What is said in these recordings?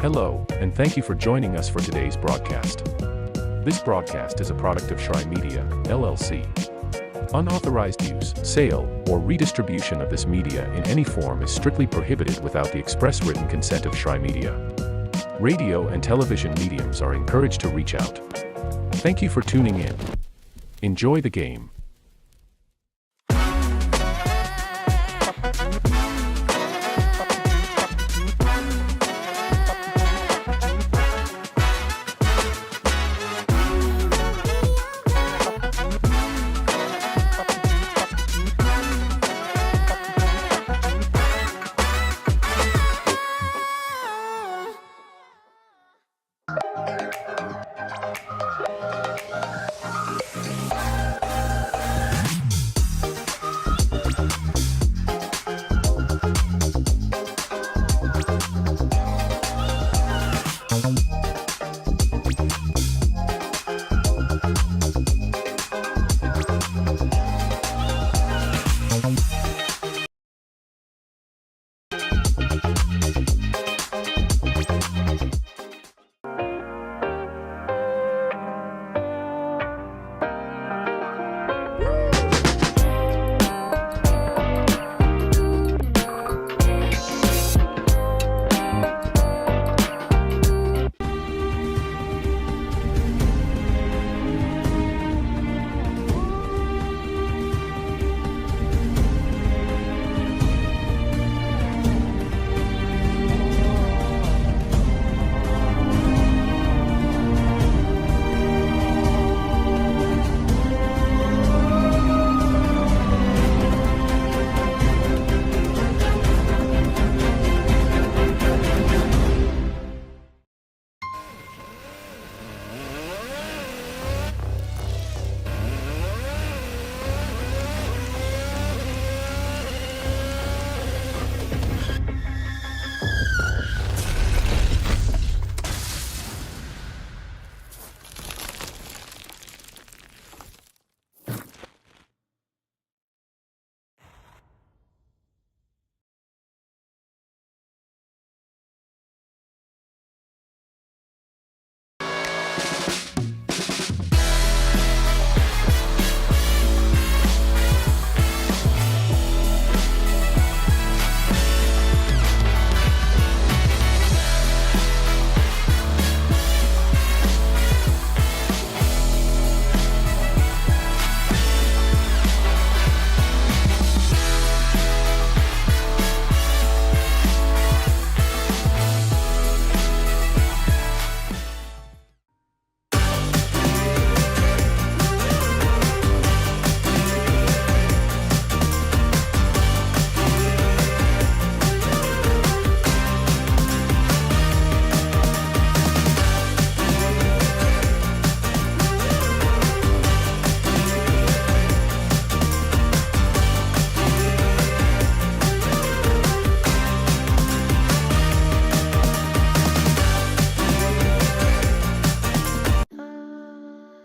Hello, and thank you for joining us for today's broadcast. This broadcast is a product of Shry Media, LLC. Unauthorized use, sale, or redistribution of this media in any form is strictly prohibited without the express written consent of Shry Media. Radio and television mediums are encouraged to reach out. Thank you for tuning in. Enjoy the game.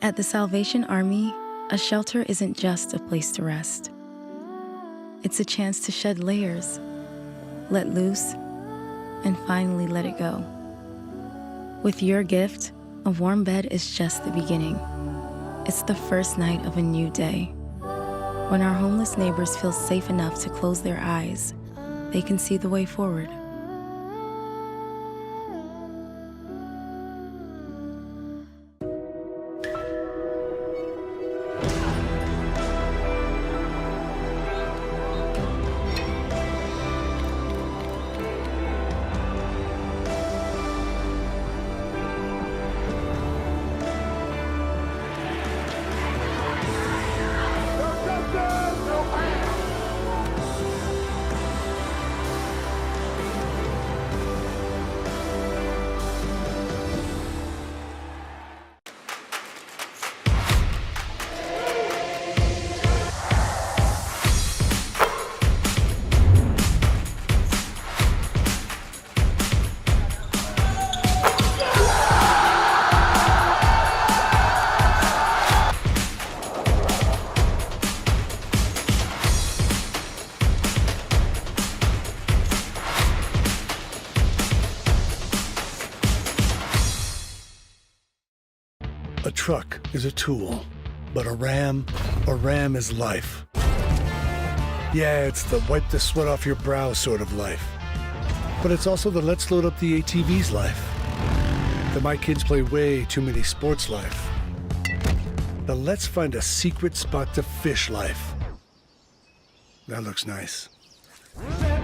At the Salvation Army, a shelter isn't just a place to rest. It's a chance to shed layers, let loose, and finally let it go. With your gift, a warm bed is just the beginning. It's the first night of a new day. When our homeless neighbors feel safe enough to close their eyes, they can see the way forward. truck is a tool, but a Ram is life. Yeah, it's the wipe the sweat off your brow sort of life. But it's also the let's load up the ATV's life. The my kids play way too many sports life. The let's find a secret spot to fish life. That looks nice.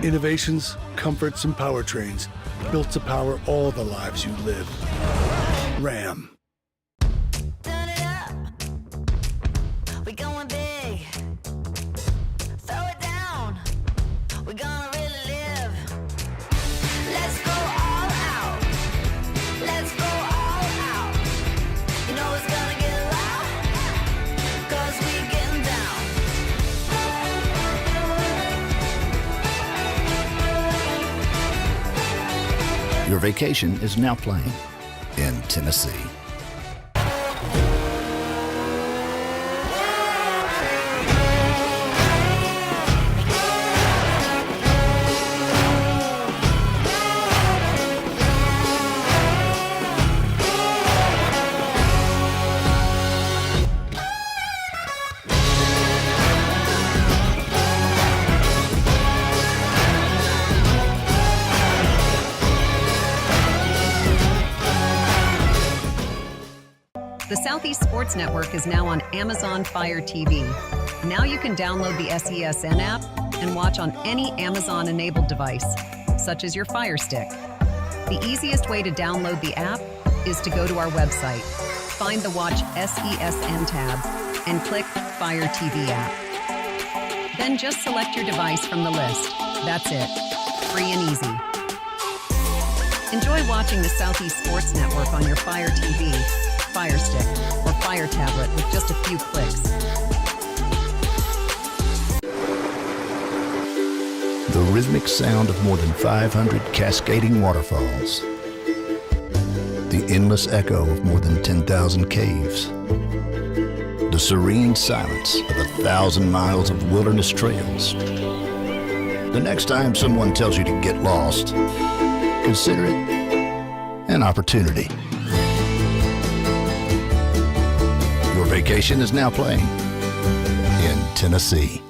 Innovations, comforts, and powertrains built to power all the lives you live. Ram. Turn it up. We going big. Throw it down. We gonna really live. Let's go all out. Let's go all out. You know it's gonna get loud. 'Cause we getting down. Your vacation is now playing in Tennessee. The Southeast Sports Network is now on Amazon Fire TV. Now you can download the SESN app and watch on any Amazon-enabled device, such as your Fire Stick. The easiest way to download the app is to go to our website, find the Watch SESN tab, and click Fire TV app. Then just select your device from the list. That's it. Free and easy. Enjoy watching the Southeast Sports Network on your Fire TV, Fire Stick, or Fire Tablet with just a few clicks. The rhythmic sound of more than 500 cascading waterfalls. The endless echo of more than 10,000 caves. The serene silence of 1,000 miles of wilderness trails. The next time someone tells you to get lost, consider it an opportunity. Your vacation is now playing in Tennessee.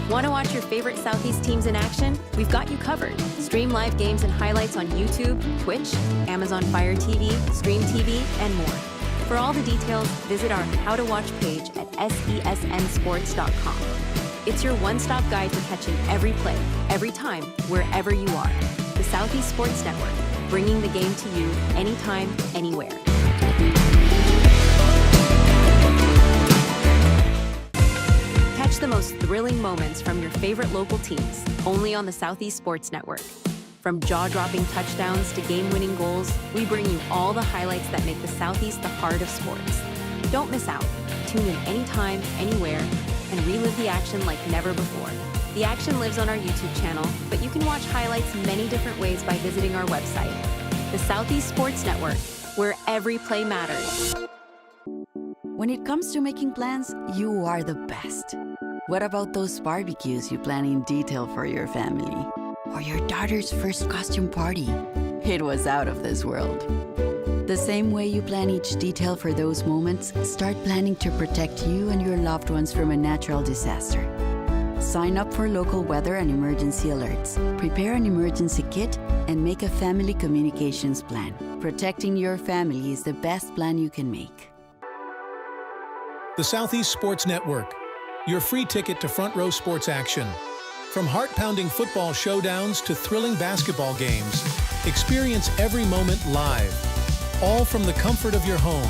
Want to watch your favorite Southeast teams in action? We've got you covered. Stream live games and highlights on YouTube, Twitch, Amazon Fire TV, Stream TV, and more. For all the details, visit our How to Watch page at sesnsports.com. It's your one-stop guide to catching every play, every time, wherever you are. The Southeast Sports Network, bringing the game to you anytime, anywhere. Catch the most thrilling moments from your favorite local teams, only on the Southeast Sports Network. From jaw-dropping touchdowns to game-winning goals, we bring you all the highlights that make the Southeast the heart of sports. Don't miss out. Tune in anytime, anywhere, and relive the action like never before. The action lives on our YouTube channel, but you can watch highlights many different ways by visiting our website. The Southeast Sports Network, where every play matters. When it comes to making plans, you are the best. What about those barbecues you plan in detail for your family? Or your daughter's first costume party? It was out of this world. The same way you plan each detail for those moments, start planning to protect you and your loved ones from a natural disaster. Sign up for local weather and emergency alerts, prepare an emergency kit, and make a family communications plan. Protecting your family is the best plan you can make. The Southeast Sports Network, your free ticket to front row sports action. From heart-pounding football showdowns to thrilling basketball games, experience every moment live, all from the comfort of your home.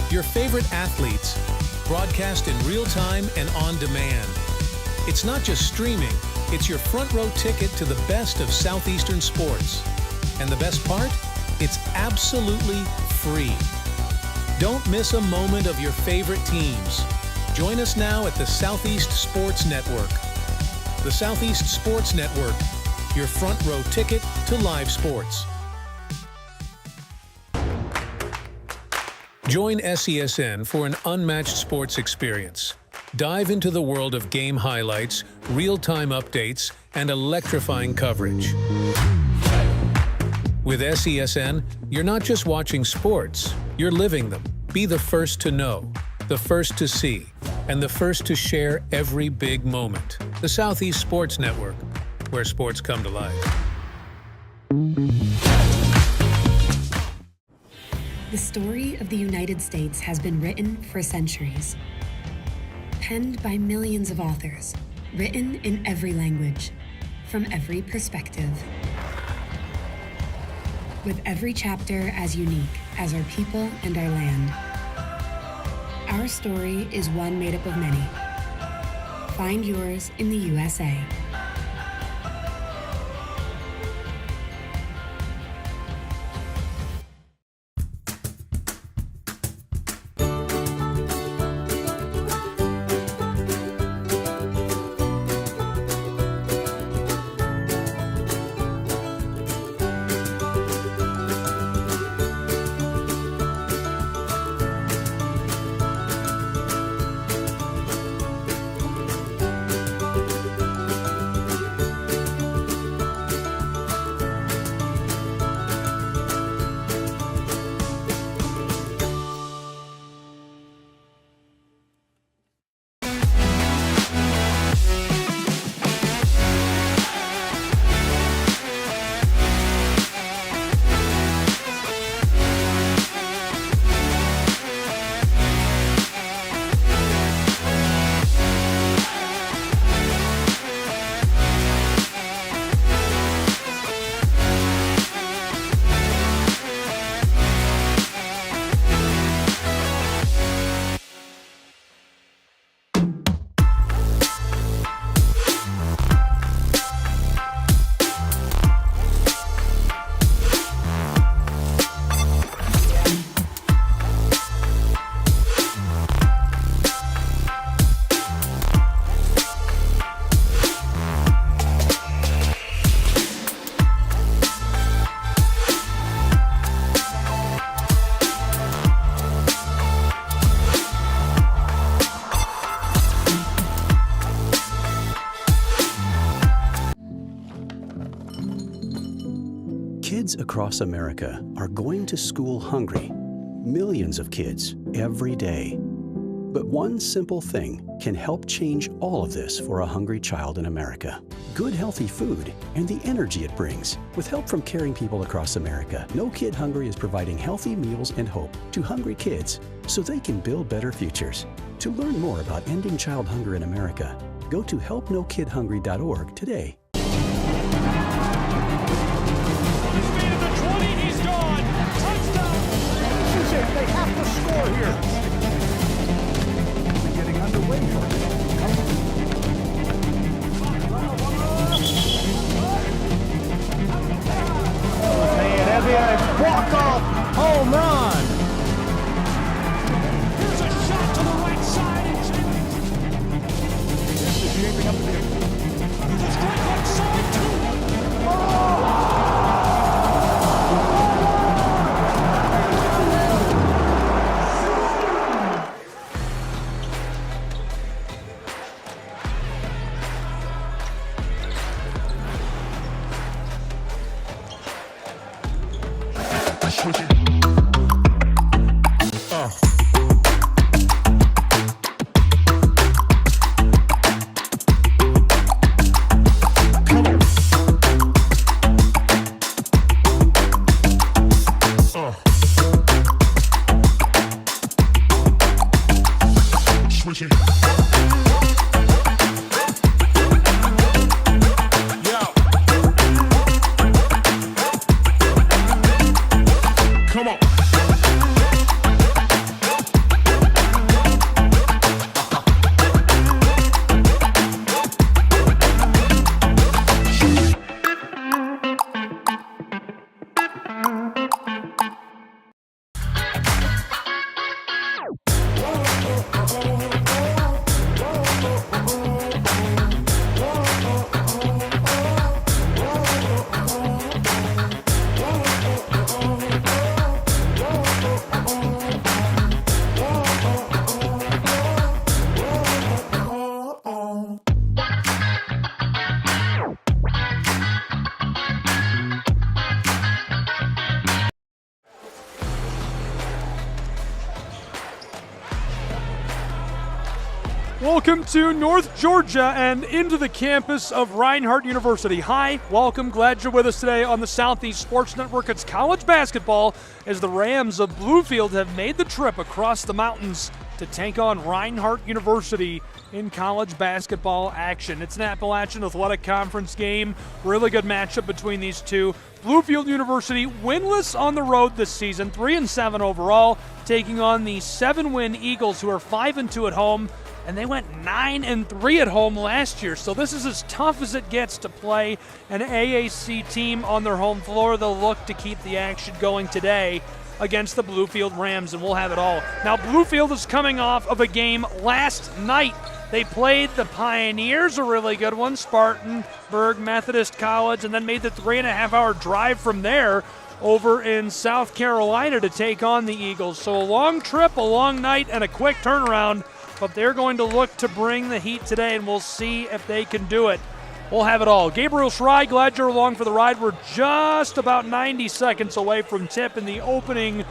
Your favorite athletes, broadcast in real time and on demand. It's not just streaming, it's your front row ticket to the best of Southeastern sports. And the best part? It's absolutely free. Don't miss a moment of your favorite teams. Join us now at the Southeast Sports Network. The Southeast Sports Network, your front row ticket to live sports. Join SESN for an unmatched sports experience. Dive into the world of game highlights, real-time updates, and electrifying coverage. With SESN, you're not just watching sports, you're living them. Be the first to know, the first to see, and the first to share every big moment. The Southeast Sports Network, where sports come to life. The story of the United States has been written for centuries. Penned by millions of authors, written in every language, from every perspective. With every chapter as unique as our people and our land. Our story is one made up of many. Find yours in the USA. Kids across America are going to school hungry. Millions of kids every day. But one simple thing can help change all of this for a hungry child in America. Good, healthy food and the energy it brings. With help from caring people across America, No Kid Hungry is providing healthy meals and hope to hungry kids so they can build better futures. To learn more about ending child hunger in America, go to helpnokidhungry.org today. They have to score here. We're getting underway for it. Walk-off home run. Here's a shot to the right side. This is shaping up to be a strike right side too. Welcome to North Georgia and into the campus of Reinhardt University. Hi, welcome, glad you're with us today on the Southeast Sports Network. It's college basketball as the Rams of Bluefield have made the trip across the mountains to take on Reinhardt University in college basketball action. It's an Appalachian Athletic Conference game. Really good matchup between these two. Bluefield University winless on the road this season, 3-7 overall, taking on the 7-win Eagles, who are 5-2 at home. And they went 9-3 at home last year. So this is as tough as it gets to play an AAC team on their home floor. They'll look to keep the action going today against the Bluefield Rams, and we'll have it all. Now, Bluefield is coming off of a game last night. They played the Pioneers, a really good one, Spartanburg Methodist College, and then made the 3.5-hour drive from there over in South Carolina to take on the Eagles. So a long trip, a long night, and a quick turnaround. But they're going to look to bring the heat today, and we'll see if they can do it. We'll have it all. Gabriel Schrei, glad you're along for the ride. We're just about 90 seconds away from tip in the opening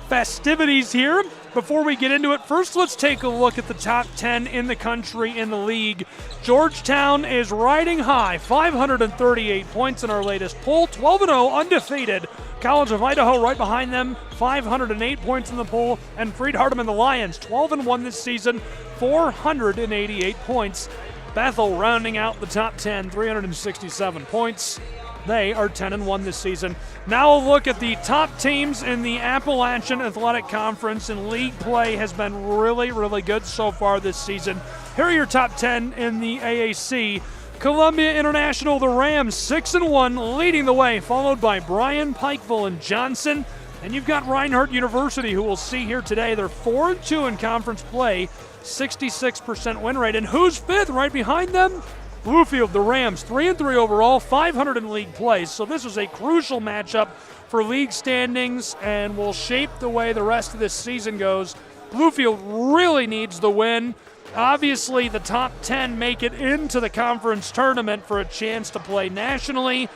festivities here. Before we get into it, first let's take a look at the top 10 in the country in the league. Georgetown is riding high, 538 points in our latest poll, 12-0, undefeated. College of Idaho right behind them, 508 points in the poll, and Freed-Hardeman and the Lions, 12-1 this season, 488 points. Bethel rounding out the top 10, 367 points. They are 10-1 this season. Now a look at the top teams in the Appalachian Athletic Conference, and league play has been really, really good so far this season. Here are your top 10 in the AAC. Columbia International, the Rams, 6-1, leading the way, followed by Bryan, Pikeville, and Johnson. And you've got Reinhardt University, who we'll see here today. They're 4-2 in conference play, 66% win rate. And who's fifth right behind them? Bluefield, the Rams, 3-3 overall, 500 in league play. So this is a crucial matchup for league standings and will shape the way the rest of this season goes. Bluefield really needs the win. Obviously, the top 10 make it into the conference tournament for a chance to play nationally,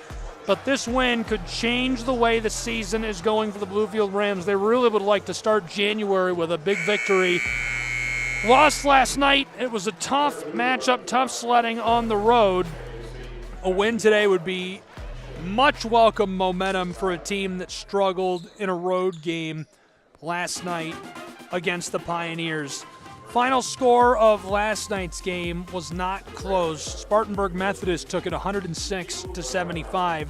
but this win could change the way the season is going for the Bluefield Rams. They really would like to start January with a big victory. Lost last night. It was a tough matchup, tough sledding on the road. A win today would be much welcome momentum for a team that struggled in a road game last night against the Pioneers. Final score of last night's game was not close. Spartanburg Methodist took it 106-75.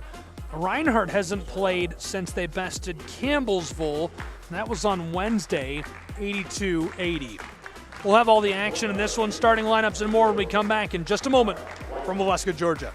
Reinhardt hasn't played since they bested Campbellsville, and that was on Wednesday, 82-80. We'll have all the action in this one, starting lineups and more when we come back in just a moment from Waleska, Georgia.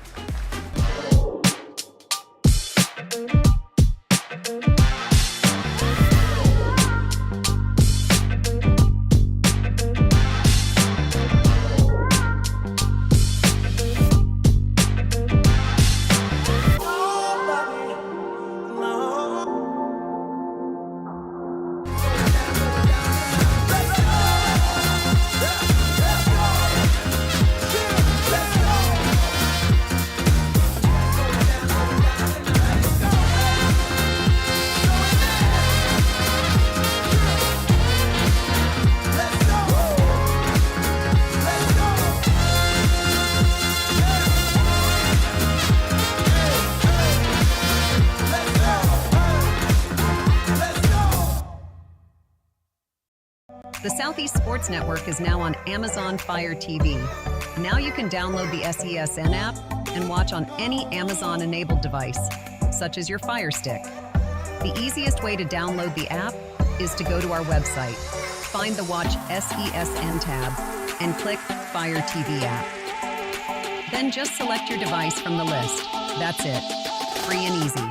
The Southeast Sports Network is now on Amazon Fire TV. Now you can download the SESN app and watch on any Amazon-enabled device, such as your Fire Stick. The easiest way to download the app is to go to our website, find the Watch SESN tab, and click Fire TV app. Then just select your device from the list. That's it. Free and easy.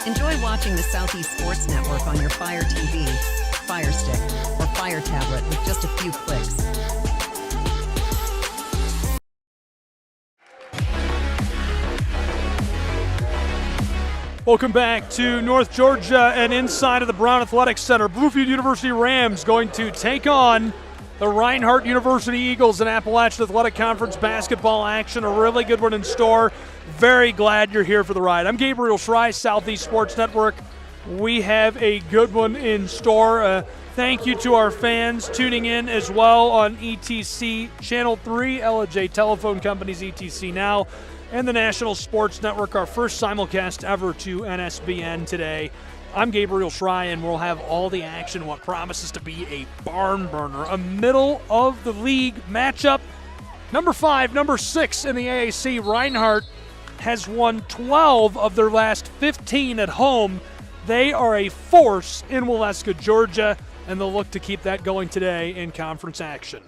Enjoy watching the Southeast Sports Network on your Fire TV, Fire Stick, or Fire tablet with just a few clicks. Welcome back to North Georgia and inside of the Brown Athletics Center. Bluefield University Rams going to take on the Reinhardt University Eagles in Appalachian Athletic Conference basketball action. A really good one in store. Very glad you're here for the ride. I'm Gabriel Schrei, Southeast Sports Network. We have a good one in store. Thank you to our fans tuning in as well on ETC Channel 3, L&J Telephone Company's ETC Now, and the National Sports Network, our first simulcast ever to NSBN today. I'm Gabriel Schrei, and we'll have all the action, what promises to be a barn burner, a middle-of-the-league matchup. Number 5, number 6 in the AAC, Reinhardt, has won 12 of their last 15 at home. They are a force in Waleska, Georgia, and they'll look to keep that going today in conference action.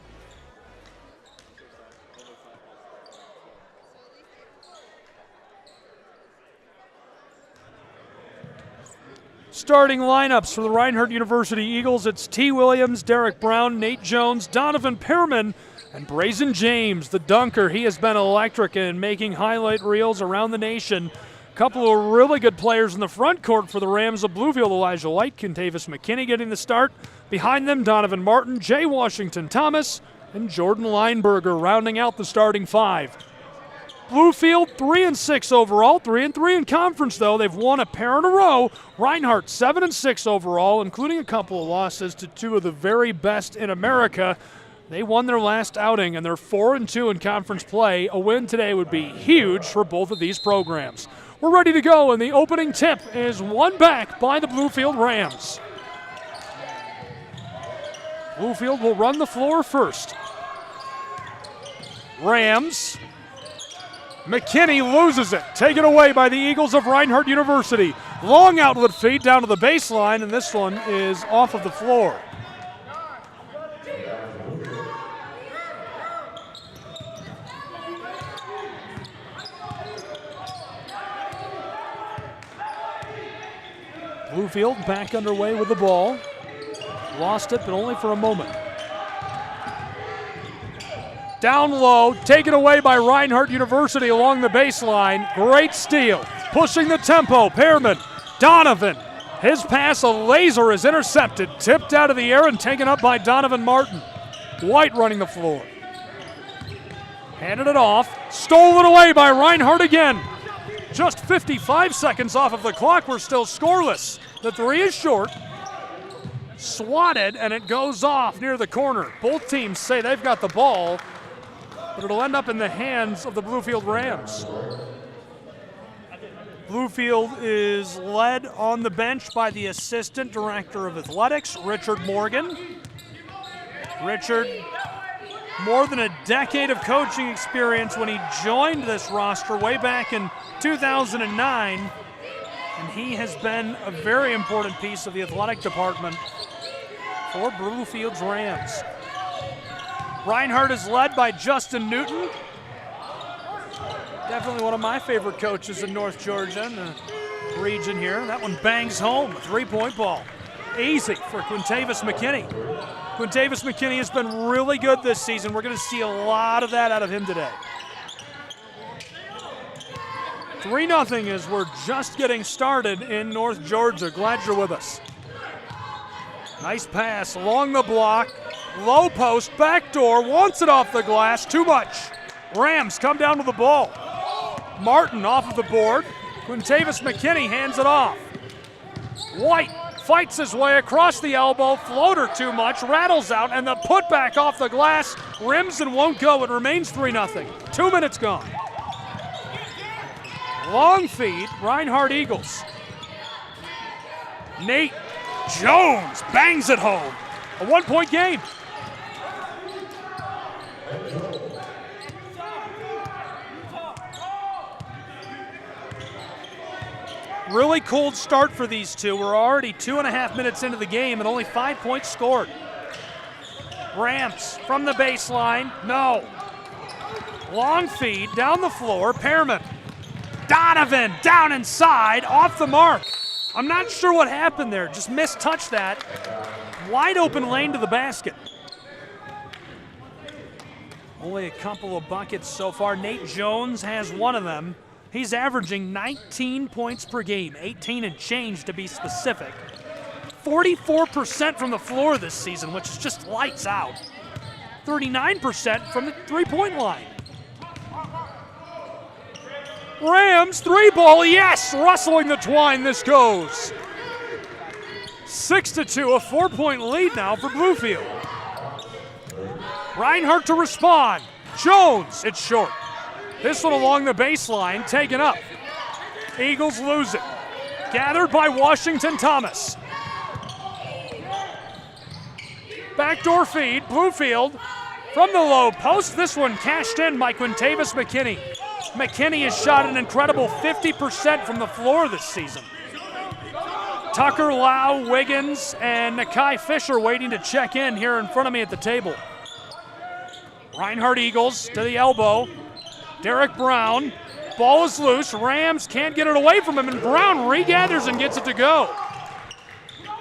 Starting lineups for the Reinhardt University Eagles, it's T. Williams, Derek Brown, Nate Jones, Donovan Pearman, and Brazen James, the dunker. He has been electric in making highlight reels around the nation. A couple of really good players in the front court for the Rams of Bluefield. Elijah Light, Contavious McKinney getting the start. Behind them, Donovan Martin, Jay Washington Thomas, and Jordan Lineberger rounding out the starting 5. Bluefield 3-6 overall, 3-3 in conference though. They've won a pair in a row. Reinhardt 7-6 overall, including a couple of losses to two of the very best in America. They won their last outing and they're 4-2 in conference play. A win today would be huge for both of these programs. We're ready to go, and the opening tip is won back by the Bluefield Rams. Bluefield will run the floor first. Rams. McKinney loses it. Taken away by the Eagles of Reinhardt University. Long outlet feed down to the baseline, and this one is off of the floor. Bluefield back underway with the ball. Lost it, but only for a moment. Down low, taken away by Reinhardt University along the baseline. Great steal. Pushing the tempo, Pearman. Donovan. His pass, a laser, is intercepted. Tipped out of the air and taken up by Donovan Martin. White running the floor. Handed it off. Stolen away by Reinhardt again. Just 55 seconds off of the clock. We're still scoreless. The three is short. Swatted, and it goes off near the corner. Both teams say they've got the ball, but it'll end up in the hands of the Bluefield Rams. Bluefield is led on the bench by the Assistant Director of Athletics, Richard Morgan. Richard, more than a decade of coaching experience when he joined this roster way back in 2009, and he has been a very important piece of the athletic department for Bluefield's Rams. Reinhardt is led by Justin Newton. Definitely one of my favorite coaches in North Georgia and the region here. That one bangs home, a three-point ball. Easy for Quintavious McKinney. Quintavious McKinney has been really good this season. We're going to see a lot of that out of him today. 3-0 as we're just getting started in North Georgia. Glad you're with us. Nice pass along the block. Low post, backdoor, wants it off the glass, too much. Rams come down with the ball. Martin off of the board. Quintavious McKinney hands it off. White fights his way across the elbow, floater too much, rattles out, and the putback off the glass rims and won't go. It remains 3-0. 2 minutes gone. Long feed, Reinhardt Eagles. Nate Jones bangs it home. A 1-point game. Really cold start for these two. We're already 2.5 minutes into the game and only 5 points scored. Rams from the baseline, no. Long feed down the floor, Pearman. Donovan down inside, off the mark. I'm not sure what happened there, just mistouched that. Wide open lane to the basket. Only a couple of buckets so far. Nate Jones has one of them. He's averaging 19 points per game, 18 and change to be specific. 44% from the floor this season, which is just lights out. 39% from the three-point line. Rams, three ball, yes! Rustling the twine, this goes. 6-2, a 4-point lead now for Bluefield. Reinhardt to respond. Jones, it's short. This one along the baseline, taken up. Eagles lose it. Gathered by Washington Thomas. Backdoor feed, Bluefield from the low post. This one cashed in by Quintavis McKinney. McKinney has shot an incredible 50% from the floor this season. Tucker, Lau, Wiggins, and Nakai Fisher waiting to check in here in front of me at the table. Reinhardt Eagles to the elbow. Derek Brown, ball is loose. Rams can't get it away from him, and Brown regathers and gets it to go.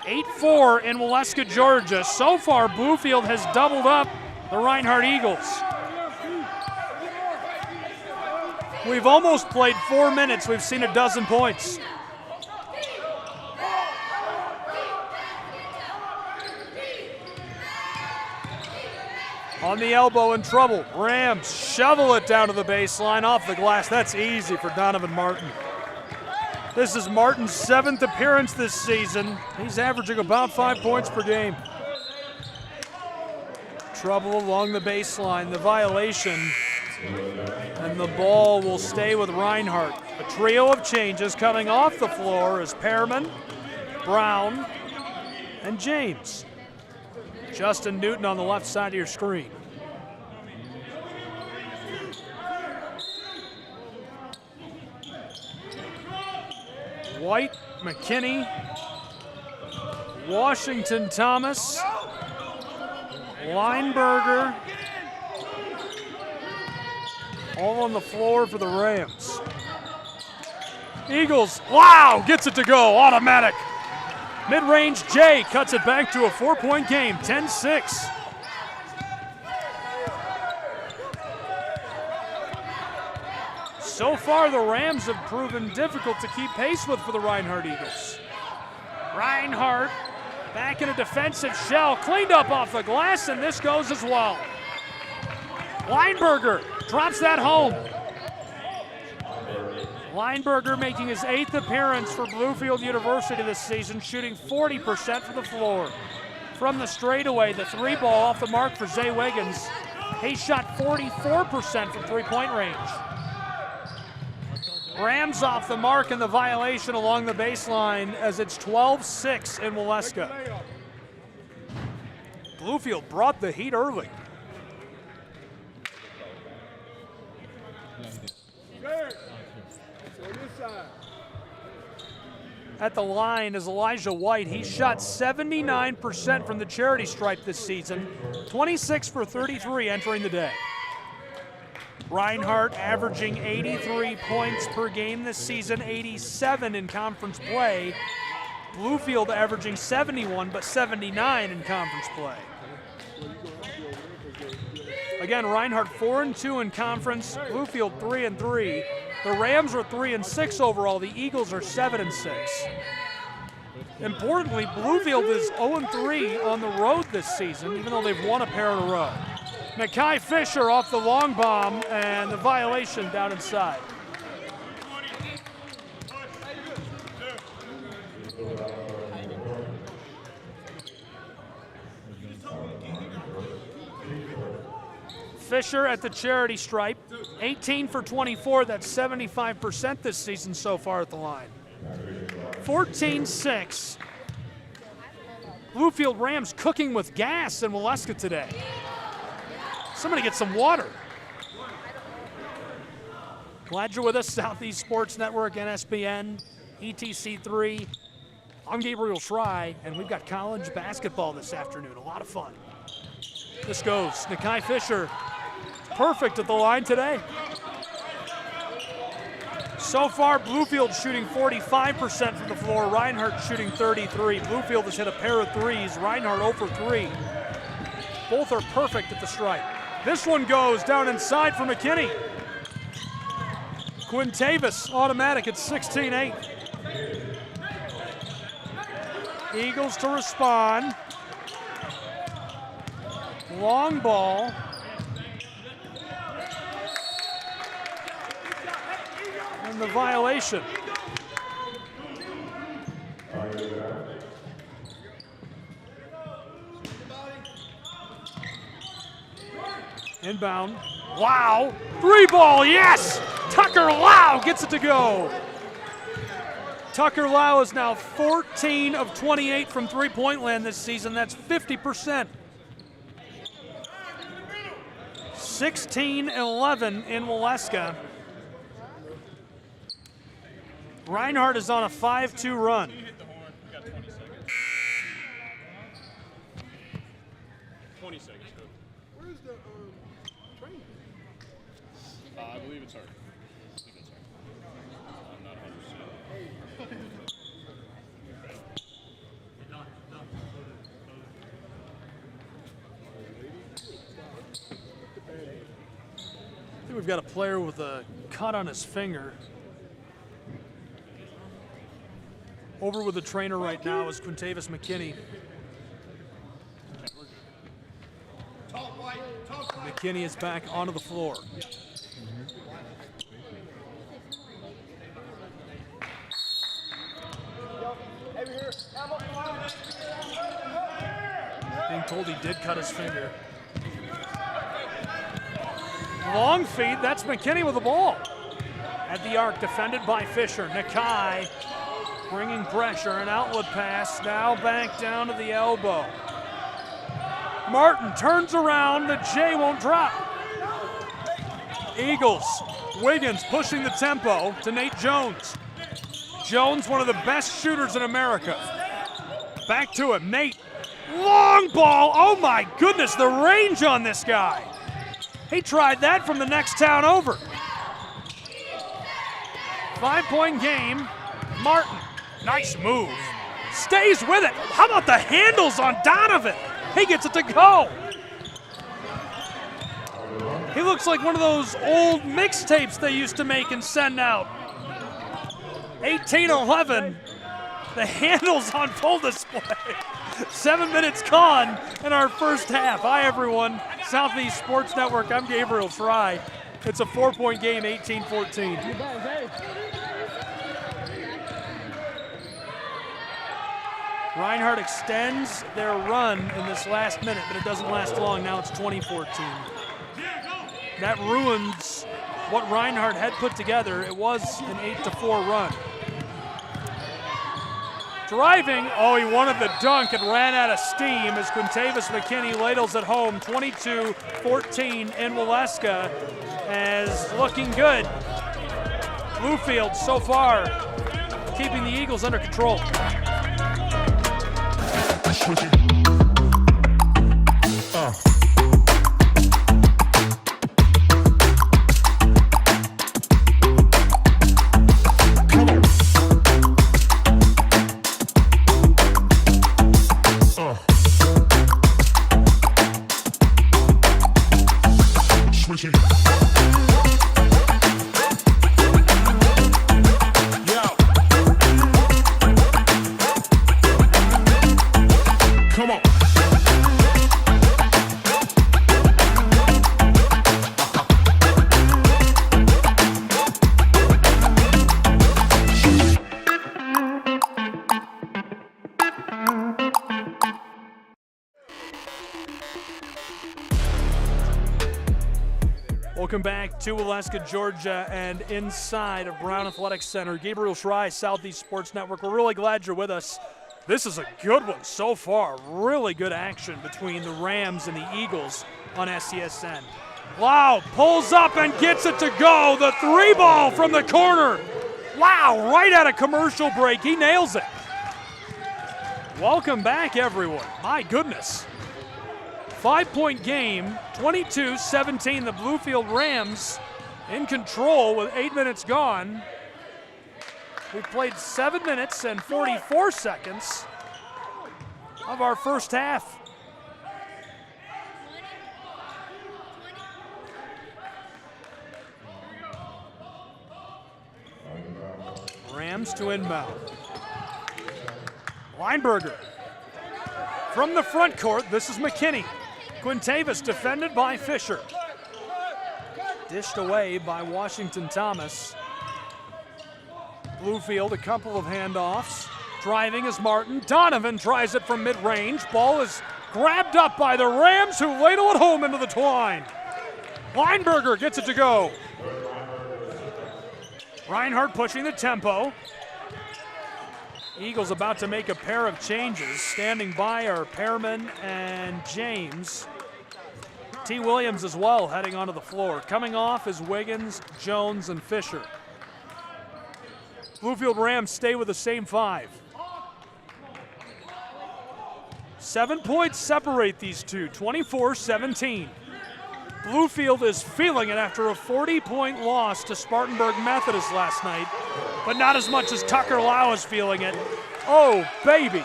8-4 in Waleska, Georgia. So far, Bluefield has doubled up the Reinhardt Eagles. We've almost played 4 minutes. We've seen a dozen points. On the elbow in trouble. Rams shovel it down to the baseline off the glass. That's easy for Donovan Martin. This is Martin's 7th appearance this season. He's averaging about 5 points per game. Trouble along the baseline, the violation, and the ball will stay with Reinhardt. A trio of changes coming off the floor is Pearman, Brown, and James. Justin Newton on the left side of your screen. White, McKinney, Washington Thomas, Lineberger, all on the floor for the Rams. Eagles, wow, gets it to go, automatic. Mid-range Jay cuts it back to a 4-point game, 10-6. So far, the Rams have proven difficult to keep pace with for the Reinhardt Eagles. Reinhardt back in a defensive shell, cleaned up off the glass, and this goes as well. Lineberger drops that home. Lineberger making his 8th appearance for Bluefield University this season, shooting 40% from the floor. From the straightaway, the 3-ball off the mark for Zay Wiggins. He shot 44% from three-point range. Rams off the mark in the violation along the baseline as it's 12-6 in Waleska. Bluefield brought the heat early. At the line is Elijah White. He shot 79% from the charity stripe this season, 26 for 33 entering the day. Reinhardt averaging 83 points per game this season, 87 in conference play. Bluefield averaging 71, but 79 in conference play. Again, Reinhardt 4-2 in conference, Bluefield 3-3. The Rams are 3-6 overall. The Eagles are 7-6. Importantly, Bluefield is 0-3 on the road this season, even though they've won a pair in a row. Nakai Fisher off the long bomb and the violation down inside. Fisher at the charity stripe, 18 for 24, that's 75% this season so far at the line. 14-6. Bluefield Rams cooking with gas in Waleska today. Somebody get some water. Glad you're with us, Southeast Sports Network, NSPN, ETC3. I'm Gabriel Schrei, and we've got college basketball this afternoon. A lot of fun. This goes. Nakai Fisher, perfect at the line today. So far, Bluefield shooting 45% from the floor. Reinhardt shooting 33. Bluefield has hit a pair of threes. Reinhardt 0 for 3. Both are perfect at the stripe. This one goes down inside for McKinney. Quintavis automatic at 16-8. Eagles to respond. Long ball. And the violation. Inbound. Lau. 3-ball, yes! Tucker Lau gets it to go. Tucker Lau is now 14 of 28 from three-point land this season. That's 50%. 16-11 in Waleska. Reinhardt is on a 5-2 run. Where's the train? I believe it's her. I'm not 100%. I think we've got a player with a cut on his finger. Over with the trainer right now is Quintavis McKinney. McKinney is back onto the floor. Being told he did cut his finger. Long feed, that's McKinney with the ball. At the arc, defended by Fisher. Nakai bringing pressure, an outlet pass, now back down to the elbow. Martin turns around, the J won't drop. Eagles, Wiggins pushing the tempo to Nate Jones. Jones, one of the best shooters in America. Back to him, Nate. Long ball, oh my goodness, the range on this guy. He tried that from the next town over. 5-point game, Martin, nice move. Stays with it. How about the handles on Donovan? He gets it to go. He looks like one of those old mixtapes they used to make and send out. 18-11, the handles on full display. 7 minutes gone in our first half. Hi everyone, Southeast Sports Network, I'm Gabriel Fry. It's a 4-point game, 18-14. Reinhardt extends their run in this last minute, but it doesn't last long. Now it's 20-14. That ruins what Reinhardt had put together. It was an 8-4 run. Driving, oh, he wanted the dunk and ran out of steam as Quintavis McKinney ladles at home. 22-14 in Waleska, as looking good. Bluefield so far keeping the Eagles under control. Welcome back to Waleska, Georgia, and inside of Brown Athletics Center. Gabriel Fry, Southeast Sports Network. We're really glad you're with us. This is a good one so far. Really good action between the Rams and the Eagles on SCSN. Lau pulls up and gets it to go. The 3-ball from the corner. Wow, right at a commercial break. He nails it. Welcome back, everyone. My goodness. 5-point game, 22-17. The Bluefield Rams in control with 8 minutes gone. We've played 7 minutes and 44 seconds of our first half. Rams to inbound. Lineberger from the front court. This is McKinney. Quintavis defended by Fisher. Dished away by Washington Thomas. Bluefield, a couple of handoffs. Driving is Martin. Donovan tries it from mid-range. Ball is grabbed up by the Rams, who ladle it home into the twine. Lineberger gets it to go. Reinhardt pushing the tempo. Eagles about to make a pair of changes. Standing by are Pearman and James. T. Williams as well heading onto the floor. Coming off is Wiggins, Jones, and Fisher. Bluefield Rams stay with the same 5. 7 points separate these two, 24-17. Bluefield is feeling it after a 40-point loss to Spartanburg Methodist last night, but not as much as Tucker Lau is feeling it. Oh, baby.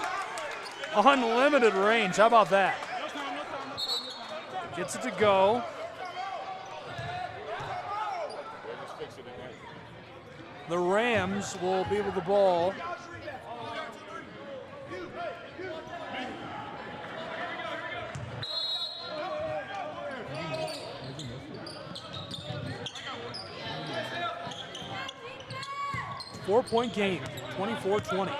Unlimited range, how about that? Gets it to go. The Rams will be with the ball. Four-point game, 24-20.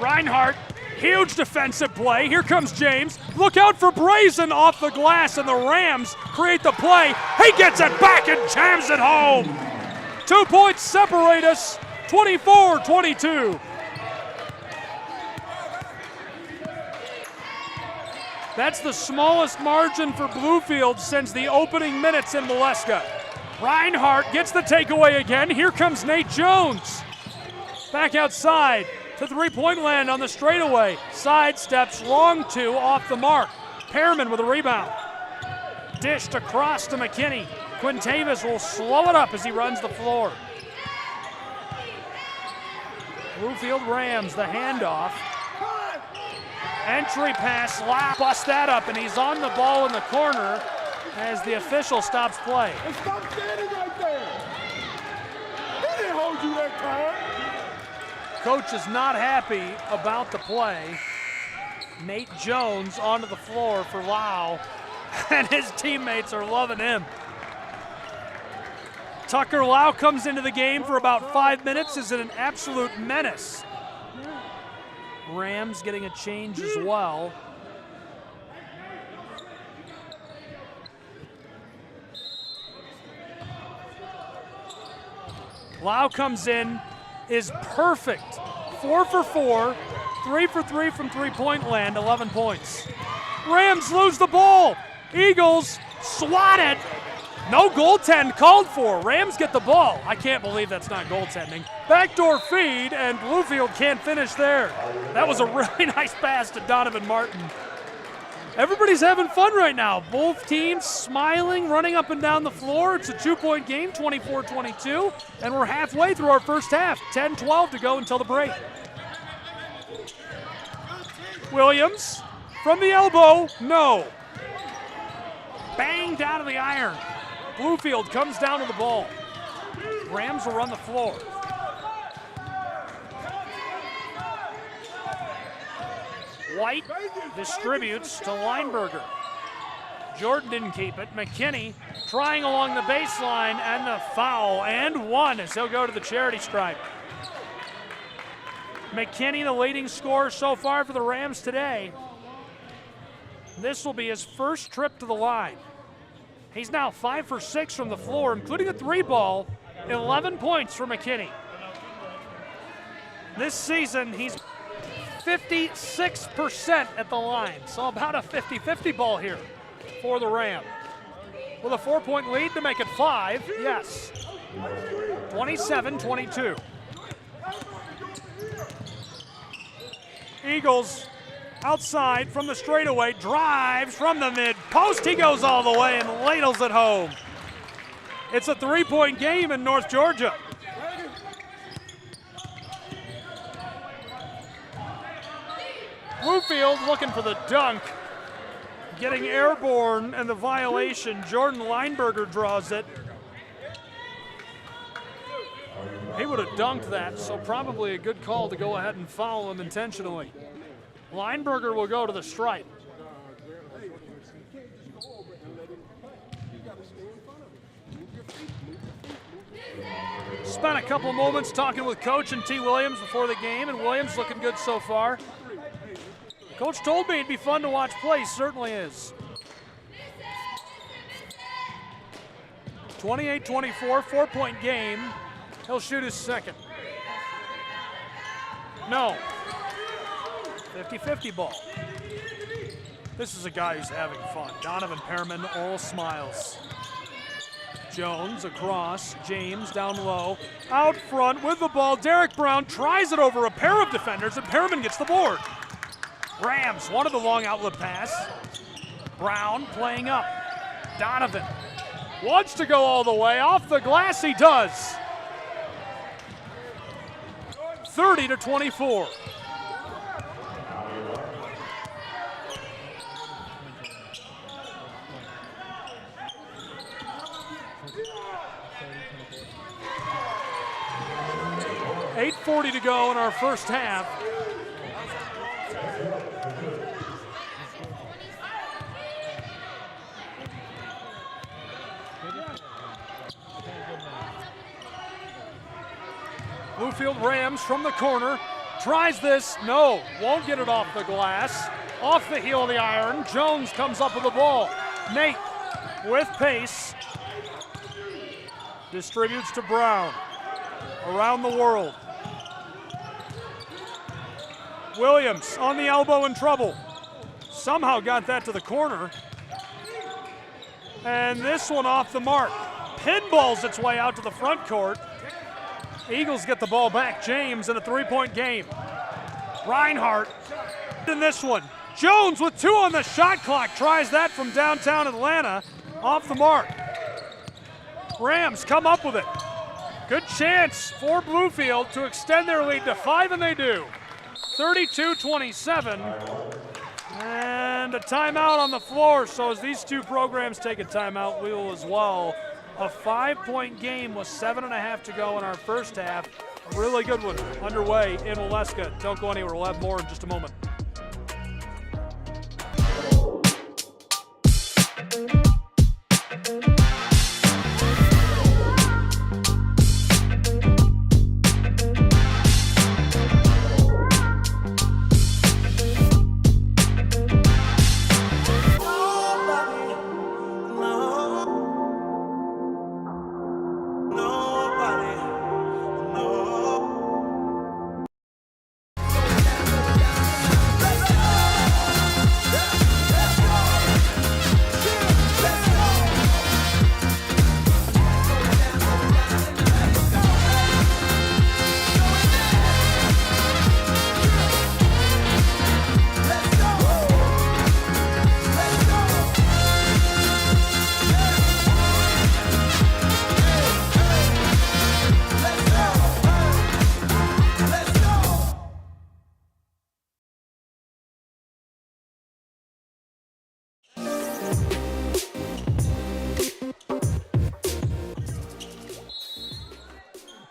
Reinhardt, huge defensive play. Here comes James. Look out for Brazen off the glass, and the Rams create the play. He gets it back and jams it home. 2 points separate us, 24-22. That's the smallest margin for Bluefield since the opening minutes in Molesca. Reinhardt gets the takeaway again. Here comes Nate Jones. Back outside to three-point land on the straightaway. Sidesteps, long 2 off the mark. Pearman with a rebound. Dished across to McKinney. Quintavis will slow it up as he runs the floor. Bluefield Rams, the handoff. Entry pass, Lau busts that up, and he's on the ball in the corner as the official stops play. And stop standing right there. He didn't hold you that time. Coach is not happy about the play. Nate Jones onto the floor for Lau, and his teammates are loving him. Tucker Lau comes into the game for about 5 minutes, is an absolute menace. Rams getting a change as well. Lau comes in, is perfect. 4 for 4, 3 for 3 from three-point land, 11 points. Rams lose the ball. Eagles swatted. No goaltend called for. Rams get the ball. I can't believe that's not goaltending. Backdoor feed, and Bluefield can't finish there. That was a really nice pass to Donovan Martin. Everybody's having fun right now. Both teams smiling, running up and down the floor. It's a 2-point game, 24-22, and we're halfway through our first half. 10-12 to go until the break. Williams from the elbow, no. Banged out of the iron. Bluefield comes down to the ball. Rams will run the floor. White distributes to Lineberger. Jordan didn't keep it. McKinney trying along the baseline, and the foul, and one as he'll go to the charity stripe. McKinney, the leading scorer so far for the Rams today. This will be his first trip to the line. He's now 5 for 6 from the floor, including a 3-ball, 11 points for McKinney. This season, he's 56% at the line, so about a 50-50 ball here for the Ram. With a 4-point lead to make it 5, yes. 27-22. Eagles outside from the straightaway, drives from the mid-post. He goes all the way and ladles it home. It's a 3-point game in North Georgia. Bluefield looking for the dunk, getting airborne and the violation. Jordan Lineberger draws it. He would have dunked that, so probably a good call to go ahead and foul him intentionally. Lineberger will go to the stripe. Spent a couple moments talking with Coach and T. Williams before the game, and Williams looking good so far. Coach told me it'd be fun to watch play. Certainly is. 28-24, 4-point game. He'll shoot his second. No. 50-50 ball. This is a guy who's having fun. Donovan Perriman, all smiles. Jones across, James down low, out front with the ball. Derek Brown tries it over a pair of defenders, and Perriman gets the board. Rams wanted the long outlet pass. Brown playing up. Donovan wants to go all the way. Off the glass, he does. 30-24. .8:40 to go in our first half. Bluefield Rams from the corner. Tries this. No, won't get it off the glass. Off the heel of the iron. Jones comes up with the ball. Nate with pace. Distributes to Brown. Around the world. Williams on the elbow in trouble. Somehow got that to the corner. And this one off the mark. Pinballs its way out to the front court. Eagles get the ball back. James in a 3-point game. Reinhardt in this one. Jones with 2 on the shot clock. Tries that from downtown Atlanta. Off the mark. Rams come up with it. Good chance for Bluefield to extend their lead to 5, and they do. 32-27. And a timeout on the floor. So as these two programs take a timeout, we will as well. A 5-point game with 7.5 to go in our first half. A really good one underway in Waleska. Don't go anywhere. We'll have more in just a moment.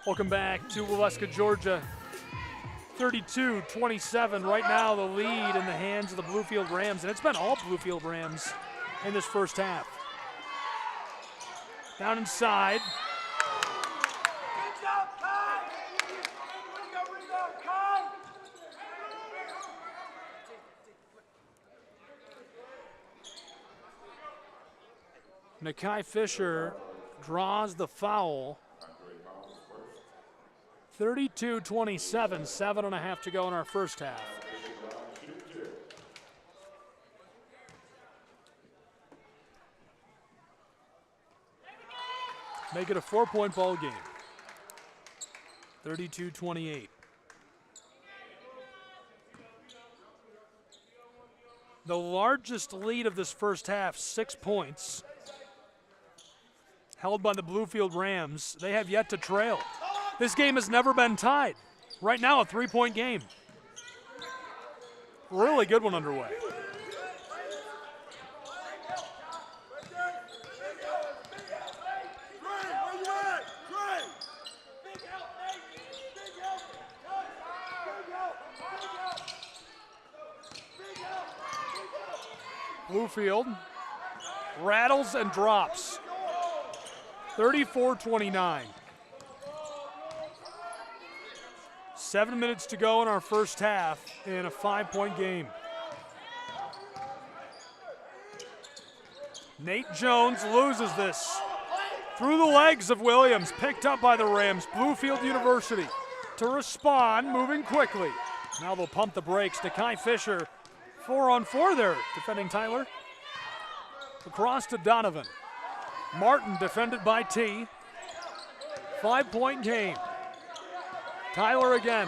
Welcome back to Waleska, Georgia. 32-27. Right now the lead in the hands of the Bluefield Rams, and it's been all Bluefield Rams in this first half. Down inside. Nakai Fisher draws the foul. 32-27, 7.5 to go in our first half. Make it a 4-point ball game. 32-28. The largest lead of this first half, 6 points, held by the Bluefield Rams. They have yet to trail. This game has never been tied. Right now, a 3-point game. Really good one underway. Bluefield rattles and drops. 34-29. 7 minutes to go in our first half in a 5-point game. Nate Jones loses this. Through the legs of Williams, picked up by the Rams. Bluefield University to respond, moving quickly. Now they'll pump the brakes. Nakai Fisher, 4-on-4 there, defending Tyler. Across to Donovan. Martin defended by T. 5-point game. Tyler again.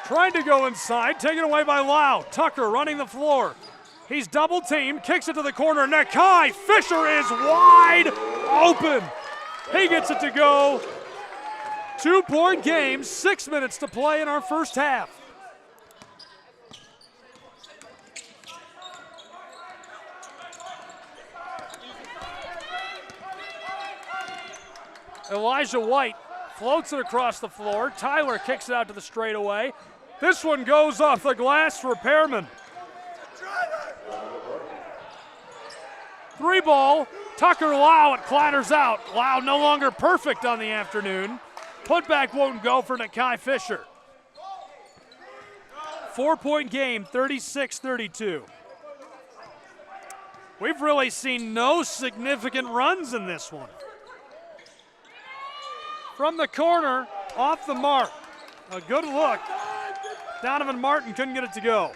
Trying to go inside, taken away by Lau. Tucker running the floor. He's double teamed, kicks it to the corner. Nakai Fisher is wide open. He gets it to go. 2-point game, 6 minutes to play in our first half. Elijah White floats it across the floor. Tyler kicks it out to the straightaway. This one goes off the glass for Pearman. 3 ball. Tucker Lau, it clatters out. Lau no longer perfect on the afternoon. Putback won't go for Nakai Fisher. 4-point game, 36-32. We've really seen no significant runs in this one. From the corner, off the mark. A good look. Donovan Martin couldn't get it to go.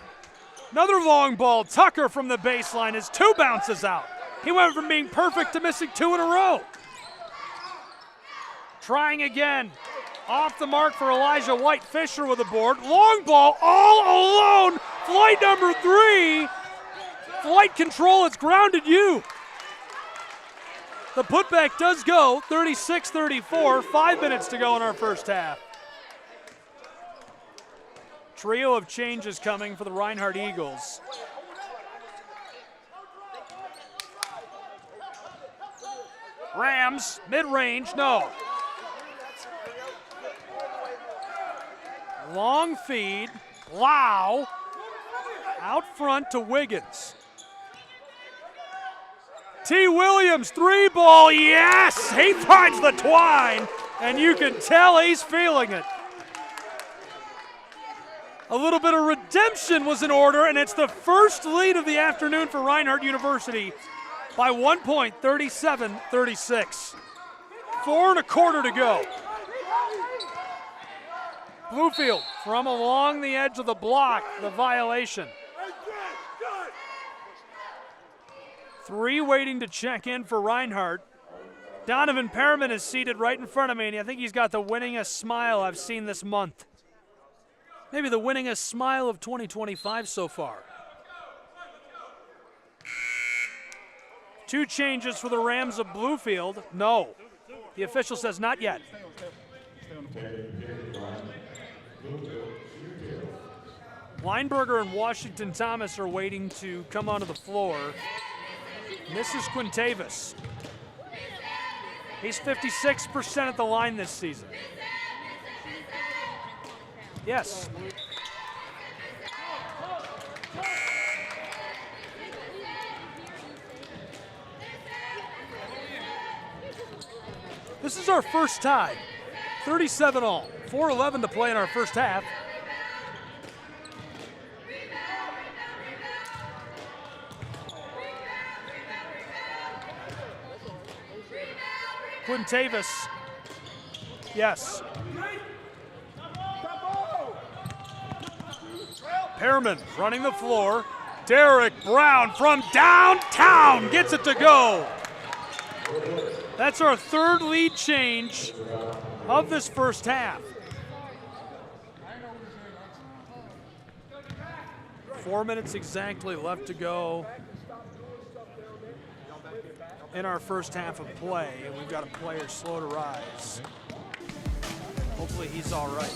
Another long ball. Tucker from the baseline. His 2 bounces out. He went from being perfect to missing 2 in a row. Trying again. Off the mark for Elijah White. Fisher with the board. Long ball all alone. Flight number 3. Flight control, it's grounded you. The putback does go, 36-34, 5 minutes to go in our first half. Trio of changes coming for the Reinhardt Eagles. Rams, mid-range, no. Long feed, Lau, out front to Wiggins. T. Williams, 3 ball, yes! He finds the twine, and you can tell he's feeling it. A little bit of redemption was in order, and it's the first lead of the afternoon for Reinhardt University by 1 point, 37-36. 4 1/4 to go. Bluefield from along the edge of the block, the violation. 3 waiting to check in for Reinhardt. Donovan Perriman is seated right in front of me, and I think he's got the winningest smile I've seen this month. Maybe the winningest smile of 2025 so far. 2 changes for the Rams of Bluefield. No. The official says not yet. Weinberger and Washington Thomas are waiting to come onto the floor. Misses Quintavis. He's 56% at the line this season. Yes. This is our first tie. 37 all. 4:11 to play in our first half. Quintavis. Yes. Pearman running the floor. Derek Brown from downtown gets it to go. That's our 3rd lead change of this first half. 4 minutes exactly left to go in our first half of play, and we've got a player slow to rise. Hopefully he's all right.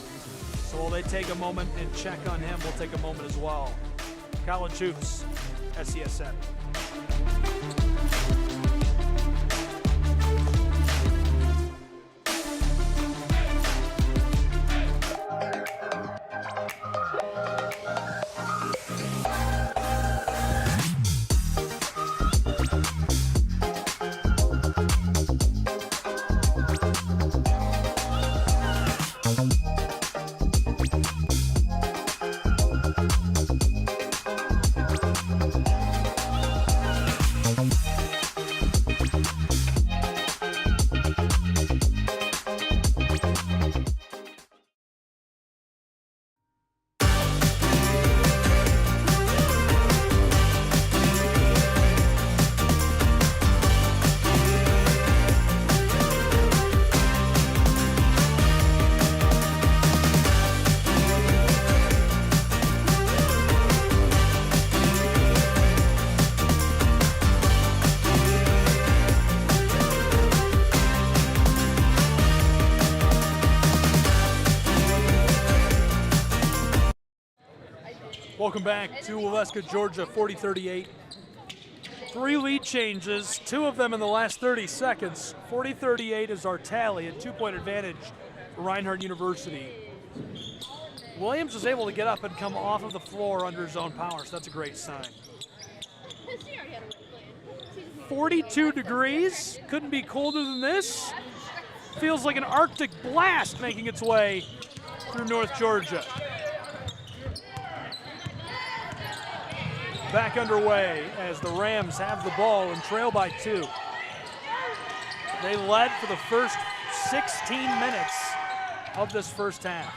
So while they take a moment and check on him, we'll take a moment as well. College Hoops, SESN. Welcome back to Waleska, Georgia, 40-38. 3 lead changes, 2 of them in the last 30 seconds. 40-38 is our tally, a 2-point advantage for Reinhardt University. Williams was able to get up and come off of the floor under his own power, so that's a great sign. 42 degrees, couldn't be colder than this. Feels like an Arctic blast making its way through North Georgia. Back underway as the Rams have the ball and trail by 2. They led for the first 16 minutes of this first half.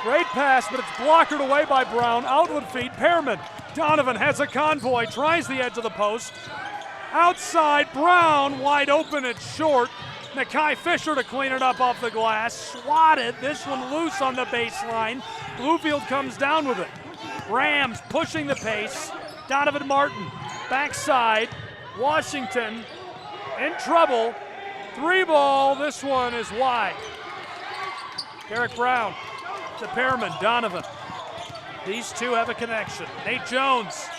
Great pass, but it's blockered away by Brown. Outward feed, Pearman. Donovan has a convoy, tries the edge of the post. Outside, Brown, wide open and short. Nakai Fisher to clean it up off the glass. Swatted, this one loose on the baseline. Bluefield comes down with it. Rams pushing the pace. Donovan Martin, backside. Washington in trouble. 3 ball, this one is wide. Garrick Brown to Pearman, Donovan. These two have a connection. Nate Jones.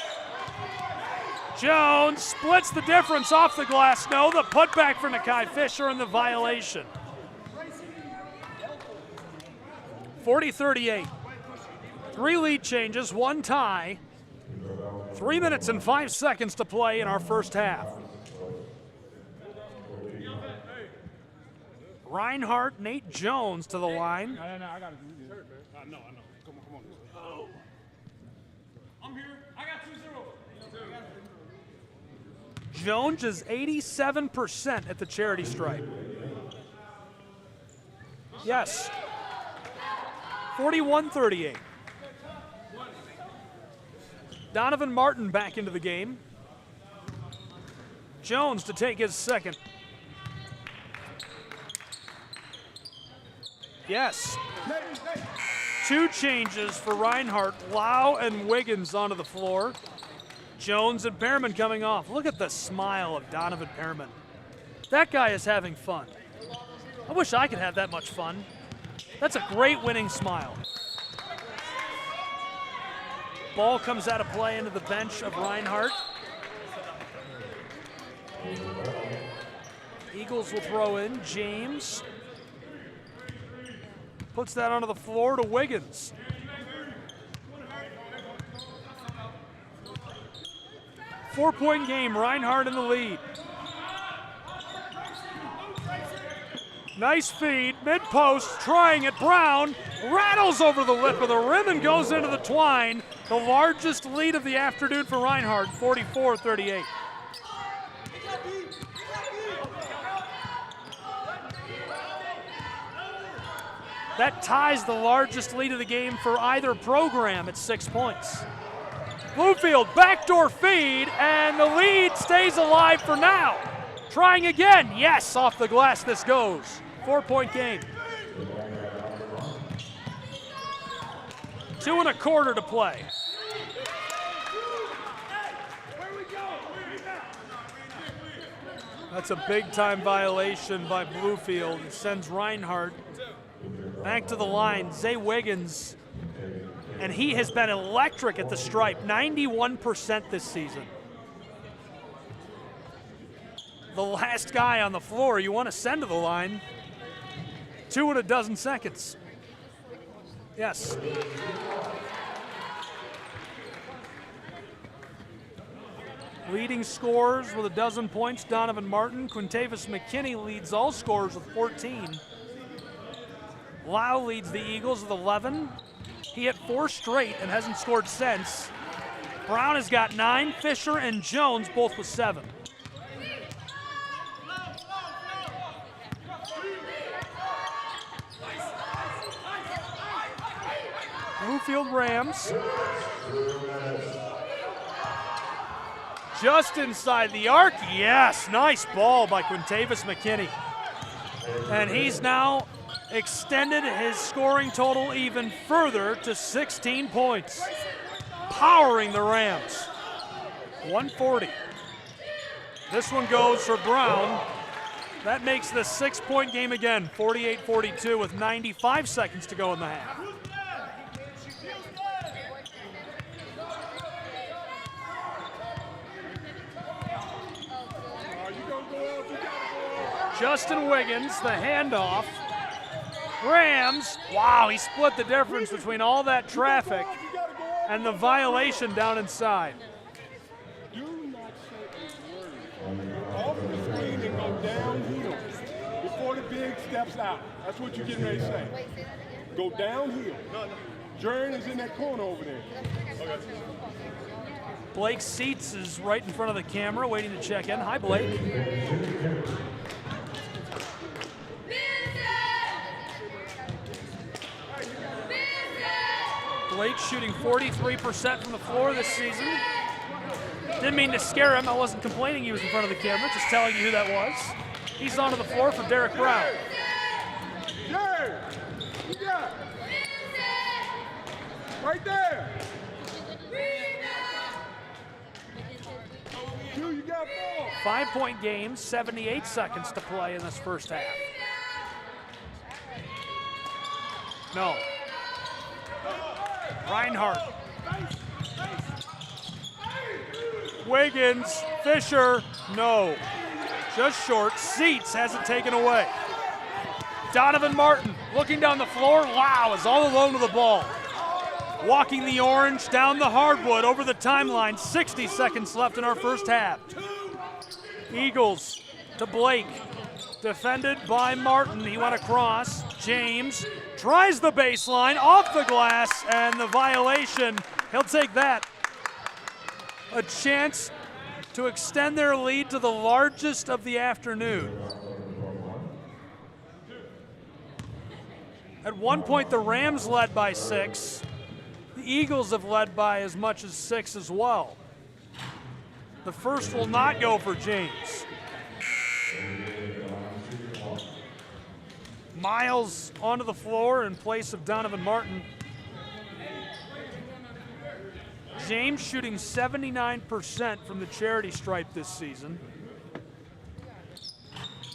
Jones splits the difference off the glass. No, the putback for Nakai Fisher and the violation. 40-38. 3 lead changes, 1 tie. 3 minutes and 5 seconds to play in our first half. Reinhardt, Nate Jones to the line. No, I got it. I know. Come on. Oh. I'm here. I got 2-0. Jones is 87% at the charity stripe. Yes. 41-38. Donovan Martin back into the game. Jones to take his second. Yes. 2 changes for Reinhardt. Lau and Wiggins onto the floor. Jones and Pearman coming off. Look at the smile of Donovan Pearman. That guy is having fun. I wish I could have that much fun. That's a great winning smile. Ball comes out of play into the bench of Reinhardt. Eagles will throw in. James puts that onto the floor to Wiggins. Four-point game, Reinhardt in the lead. Nice feed, mid-post, trying it. Brown rattles over the lip of the rim and goes into the twine. The largest lead of the afternoon for Reinhardt, 44-38. That ties the largest lead of the game for either program at 6 points. Bluefield, backdoor feed, and the lead stays alive for now. Trying again, yes, off the glass this goes. 4-point game. 2 1/4 to play. That's a big-time violation by Bluefield. It sends Reinhardt back to the line. Zay Wiggins, and he has been electric at the stripe, 91% this season. The last guy on the floor you want to send to the line. 2 in a dozen seconds. Yes. Leading scorers with a dozen points, Donovan Martin. Quintavis McKinney leads all scorers with 14. Lau leads the Eagles with 11. He hit 4 straight and hasn't scored since. Brown has got 9. Fisher and Jones both with 7. Bluefield Rams. Just inside the arc, yes, nice ball by Quintavis McKinney. And he's now extended his scoring total even further to 16 points, powering the Rams. 140. This one goes for Brown. That makes the 6-point game again, 48-42 with 95 seconds to go in the half. Justin Wiggins, the handoff. Rams, wow, he split the difference between all that traffic and the violation down inside. Do not say a word. Off the screen and go downhill before the big steps out. That's what you're getting ready to say. Go downhill. Jern is in that corner over there. Blake Seats is right in front of the camera waiting to check in. Hi, Blake. Blake shooting 43% from the floor this season. Didn't mean to scare him. I wasn't complaining he was in front of the camera, just telling you who that was. He's onto the floor for Derek Brown. Yeah, you got it. Right there. You got ball. 5-point game, 78 seconds to play in this first half. No. Reinhardt. Wiggins, Fisher, no. Just short. Seats has it taken away. Donovan Martin looking down the floor. Wow, is all alone with the ball. Walking the orange down the hardwood over the timeline. 60 seconds left in our first half. Eagles to Blake. Defended by Martin. He went across. James tries the baseline, off the glass, and the violation. He'll take that. A chance to extend their lead to the largest of the afternoon. At one point, the Rams led by 6. The Eagles have led by as much as 6 as well. The first will not go for James. Miles onto the floor in place of Donovan Martin. James shooting 79% from the charity stripe this season.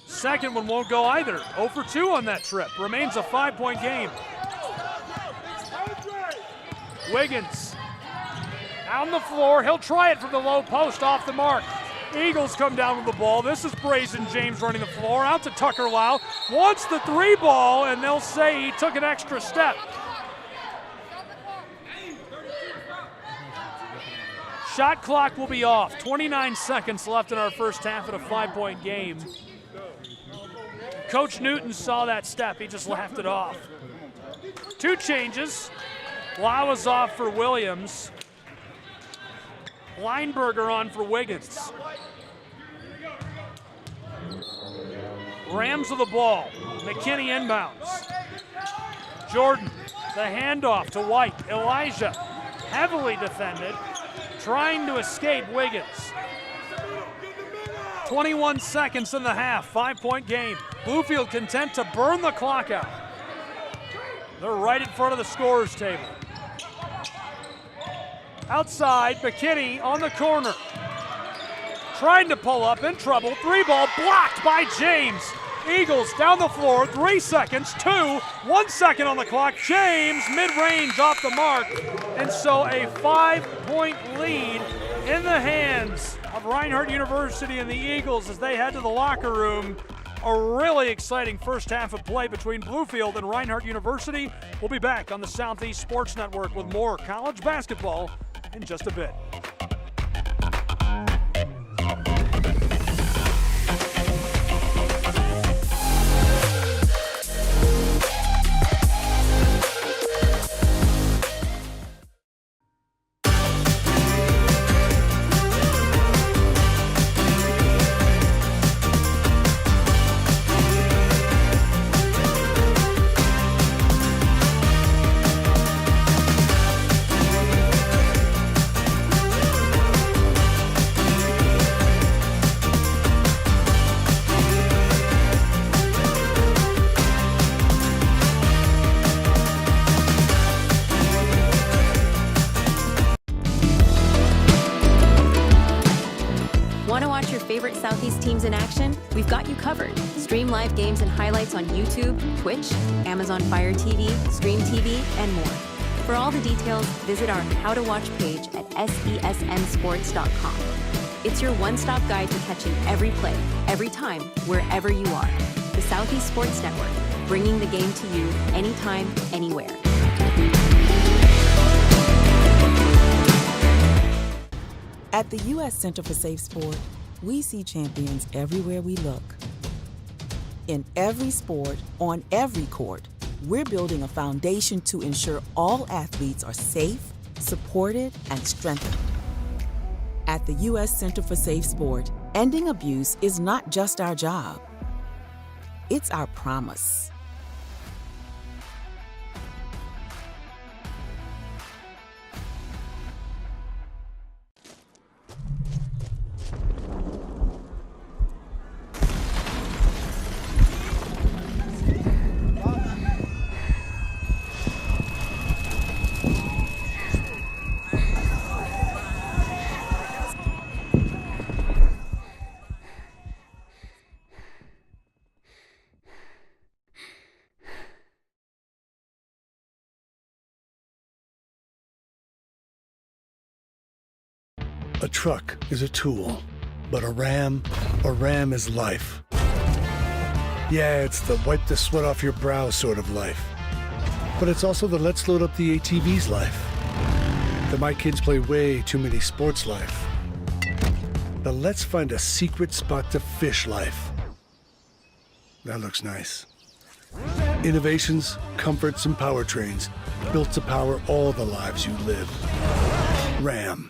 Second one won't go either. 0 for 2 on that trip. Remains a 5-point game. Wiggins on the floor. He'll try it from the low post off the mark. Eagles come down with the ball. This is Brazen James running the floor. Out to Tucker Lau. Wants the 3 ball, and they'll say he took an extra step. Shot clock will be off. 29 seconds left in our first half at a 5-point game. Coach Newton saw that step. He just laughed it off. 2 changes. Lau is off for Williams. Lineberger on for Wiggins. Rams with the ball. McKinney inbounds. Jordan, the handoff to White. Elijah, heavily defended, trying to escape Wiggins. 21 seconds in the half, 5-point game. Bluefield content to burn the clock out. They're right in front of the scorer's table. Outside, McKinney on the corner. Trying to pull up, in trouble. 3 ball blocked by James. Eagles down the floor, 3 seconds, 2, 1 second on the clock. James, mid-range off the mark. And so a 5-point lead in the hands of Reinhardt University and the Eagles as they head to the locker room. A really exciting first half of play between Bluefield and Reinhardt University. We'll be back on the Southeast Sports Network with more college basketball in just a bit. Favorite Southeast teams in action? We've got you covered. Stream live games and highlights on YouTube, Twitch, Amazon Fire TV, Stream TV, and more. For all the details, visit our How to Watch page at sesnsports.com. It's your one-stop guide to catching every play, every time, wherever you are. The Southeast Sports Network, bringing the game to you anytime, anywhere. At the U.S. Center for Safe Sport, we see champions everywhere we look. In every sport, on every court, we're building a foundation to ensure all athletes are safe, supported, and strengthened. At the U.S. Center for Safe Sport, ending abuse is not just our job. It's our promise. A truck is a tool, but a ram is life. Yeah, it's the wipe the sweat off your brow sort of life. But it's also the let's load up the ATV's life. The my kids play way too many sports life. The let's find a secret spot to fish life. That looks nice. Innovations, comforts, and powertrains built to power all the lives you live. Ram.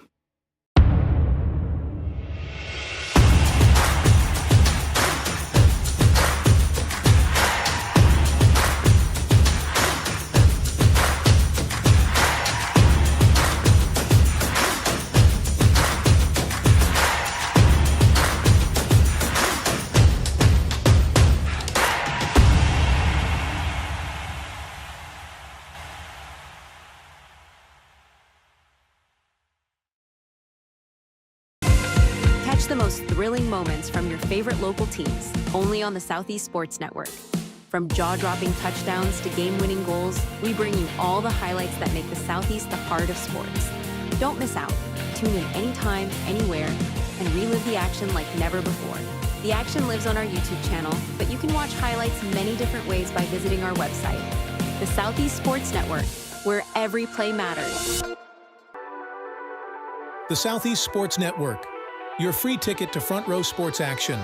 Catch the most thrilling moments from your favorite local teams, only on the Southeast Sports Network. From jaw-dropping touchdowns to game-winning goals, we bring you all the highlights that make the Southeast the heart of sports. Don't miss out. Tune in anytime, anywhere, and relive the action like never before. The action lives on our YouTube channel, but you can watch highlights many different ways by visiting our website. The Southeast Sports Network, where every play matters. The Southeast Sports Network, your free ticket to front row sports action.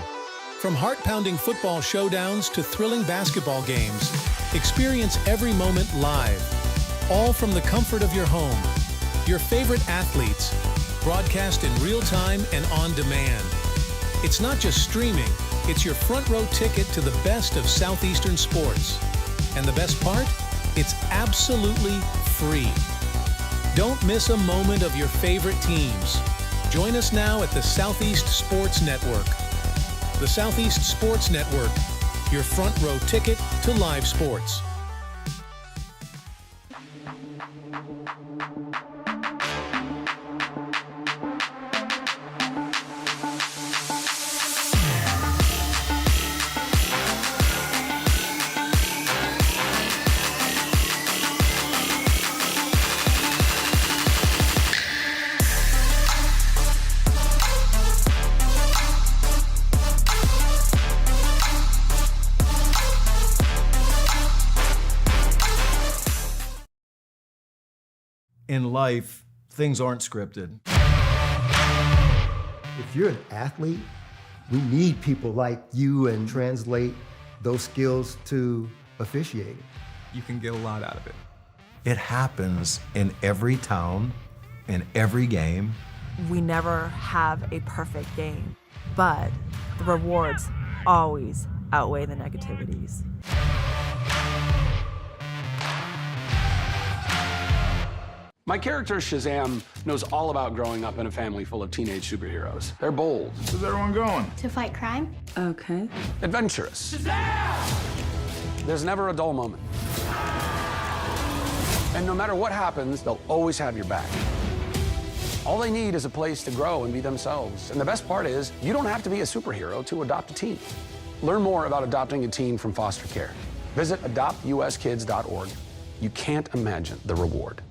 From heart-pounding football showdowns to thrilling basketball games, experience every moment live, all from the comfort of your home. Your favorite athletes, broadcast in real time and on demand. It's not just streaming, it's your front row ticket to the best of Southeastern sports. And the best part? It's absolutely free. Don't miss a moment of your favorite teams. Join us now at the Southeast Sports Network. The Southeast Sports Network, your front row ticket to live sports. In life, things aren't scripted. If you're an athlete, we need people like you and translate those skills to officiating. You can get a lot out of it. It happens in every town, in every game. We never have a perfect game, but the rewards always outweigh the negativities. My character, Shazam, knows all about growing up in a family full of teenage superheroes. They're bold. Where's everyone going? To fight crime. Okay. Adventurous. Shazam! There's never a dull moment. And no matter what happens, they'll always have your back. All they need is a place to grow and be themselves. And the best part is, you don't have to be a superhero to adopt a teen. Learn more about adopting a teen from foster care. Visit adoptuskids.org. You can't imagine the reward.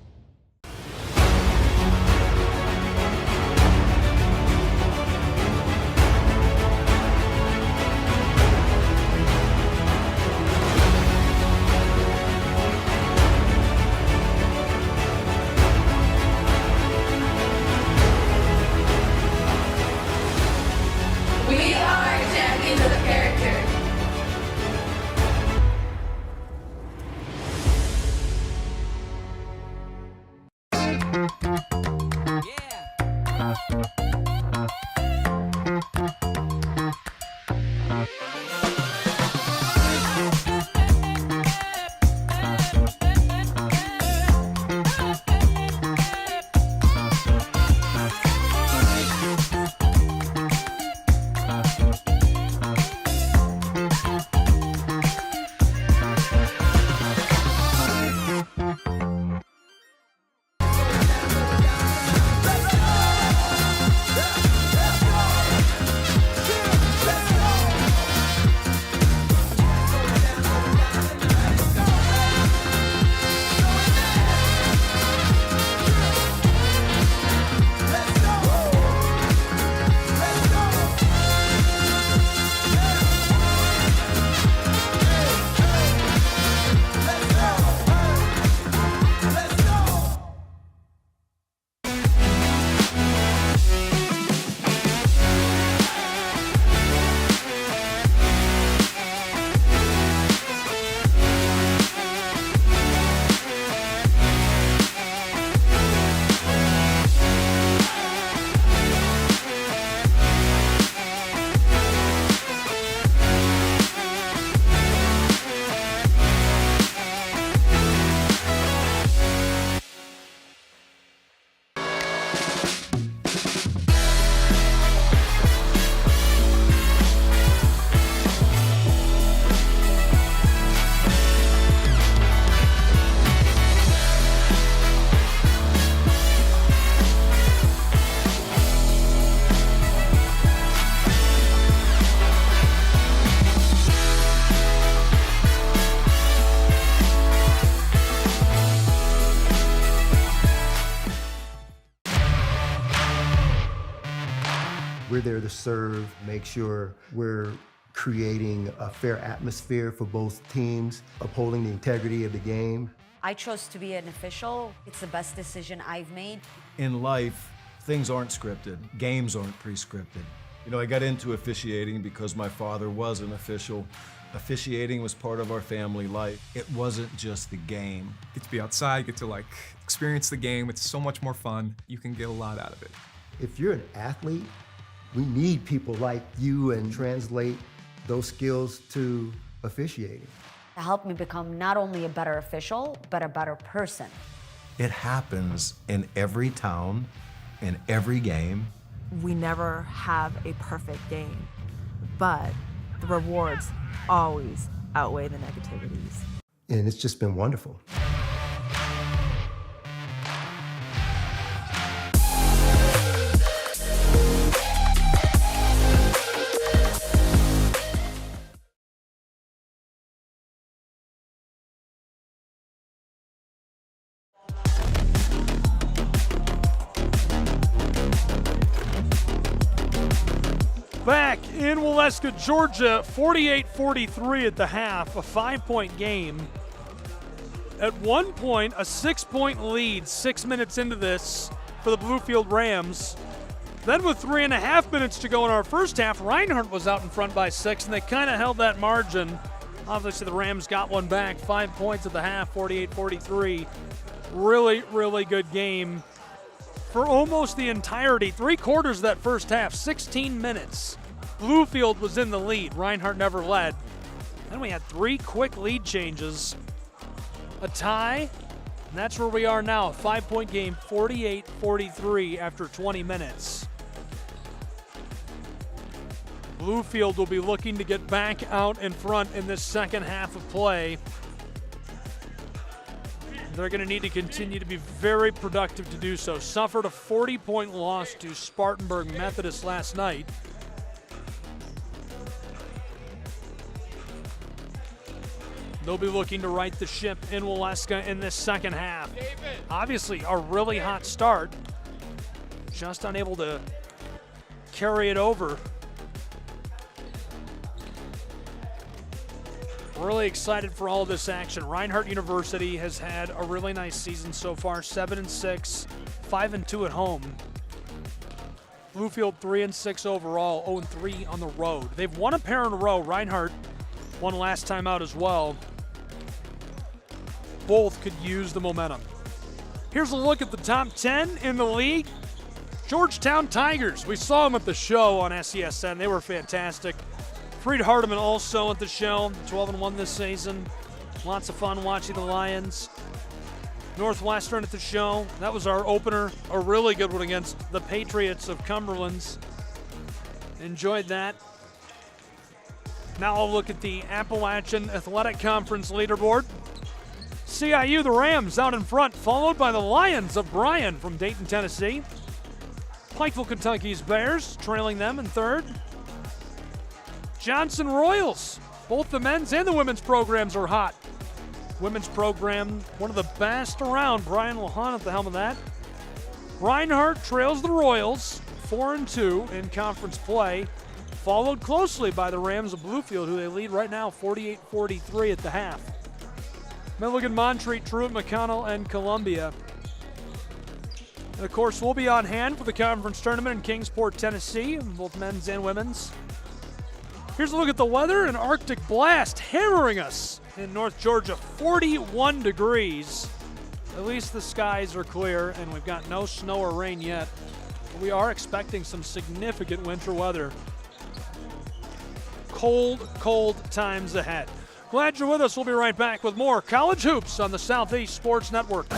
We're there to serve, make sure we're creating a fair atmosphere for both teams, upholding the integrity of the game. I chose to be an official. It's the best decision I've made. In life, things aren't scripted. Games aren't pre-scripted. You know, I got into officiating because my father was an official. Officiating was part of our family life. It wasn't just the game. Get to be outside, get to experience the game. It's so much more fun. You can get a lot out of it. If you're an athlete, we need people like you and translate those skills to officiating. To help me become not only a better official, but a better person. It happens in every town, in every game. We never have a perfect game, but the rewards always outweigh the negativities. And it's just been wonderful. Back in Waleska, Georgia, 48-43 at the half, a 5-point game. At one point, a 6-point lead 6 minutes into this for the Bluefield Rams. Then with 3.5 minutes to go in our first half, Reinhardt was out in front by 6, and they kind of held that margin. Obviously, the Rams got one back, 5 points at the half, 48-43. Really, really good game for almost the entirety, 3 quarters of that first half, 16 minutes. Bluefield was in the lead. Reinhardt never led. Then we had 3 quick lead changes. A tie, and that's where we are now. A 5-point game, 48-43 after 20 minutes. Bluefield will be looking to get back out in front in this second half of play. They're going to need to continue to be very productive to do so. Suffered a 40-point loss to Spartanburg Methodist last night. They'll be looking to right the ship in Waleska in this second half. Obviously, a really hot start. Just unable to carry it over. Really excited for all this action. Reinhardt University has had a really nice season so far, 7-6, 5-2 at home. Bluefield 3-6 overall, 0-3 on the road. They've won a pair in a row. Reinhardt won last time out as well. Both could use the momentum. Here's a look at the top 10 in the league. Georgetown Tigers. We saw them at the show on SESN. They were fantastic. Freed Hardeman also at the show, 12-1 this season. Lots of fun watching the Lions. Northwestern at the show. That was our opener, a really good one against the Patriots of Cumberland's. Enjoyed that. Now I'll look at the Appalachian Athletic Conference leaderboard. CIU, the Rams, out in front, followed by the Lions of Bryan from Dayton, Tennessee. Pikeville, Kentucky's Bears, trailing them in third. Johnson Royals, both the men's and the women's programs are hot. Women's program, one of the best around. Brian Lahan at the helm of that. Reinhardt trails the Royals, 4-2 in conference play, followed closely by the Rams of Bluefield, who they lead right now 48-43 at the half. Milligan, Montreat, Truett, McConnell, and Columbia. And of course, we'll be on hand for the conference tournament in Kingsport, Tennessee, both men's and women's. Here's a look at the weather. An Arctic blast hammering us in North Georgia, 41 degrees. At least the skies are clear, and we've got no snow or rain yet. But we are expecting some significant winter weather. Cold, cold times ahead. Glad you're with us. We'll be right back with more College Hoops on the Southeast Sports Network.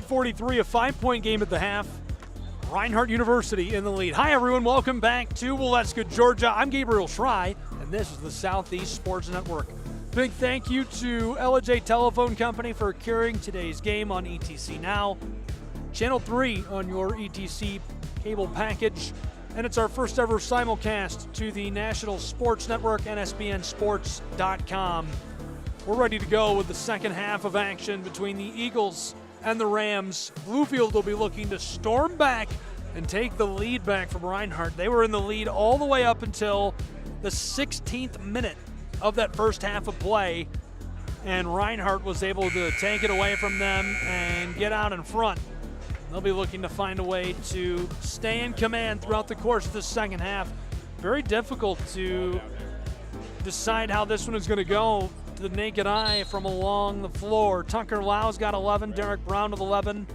.43, a 5-point game at the half. Reinhardt University in the lead. Hi, everyone. Welcome back to Waleska, Georgia. I'm Gabriel Schrei, and this is the Southeast Sports Network. Big thank you to LJ Telephone Company for carrying today's game on ETC Now. Channel 3 on your ETC cable package. And it's our first ever simulcast to the National Sports Network, NSBNsports.com. We're ready to go with the second half of action between the Eagles and the Rams. Bluefield will be looking to storm back and take the lead back from Reinhardt. They were in the lead all the way up until the 16th minute of that first half of play, and Reinhardt was able to take it away from them and get out in front. They'll be looking to find a way to stay in command throughout the course of the second half. Very difficult to decide how this one is going to go to the naked eye from along the floor. Tucker Lau's got 11, Derek Brown with 11.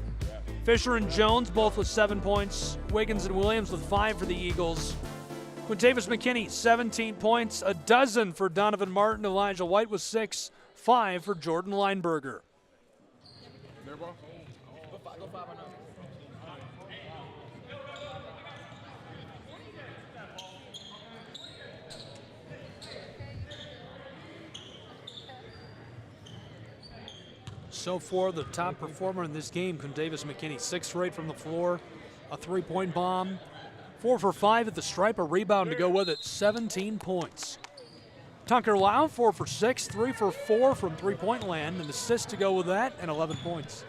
Fisher and Jones both with 7 points. Wiggins and Williams with 5 for the Eagles. Quintavious McKinney, 17 points, a dozen for Donovan Martin. Elijah White with 6, 5 for Jordan Lineberger. So far, the top performer in this game, Quintavious McKinney, 6 for 8 from the floor, a 3-point bomb, 4 for 5 at the stripe, a rebound to go with it, 17 points. Tucker Lau, 4 for 6, 3 for 4 from three-point land, an assist to go with that, and 11 points.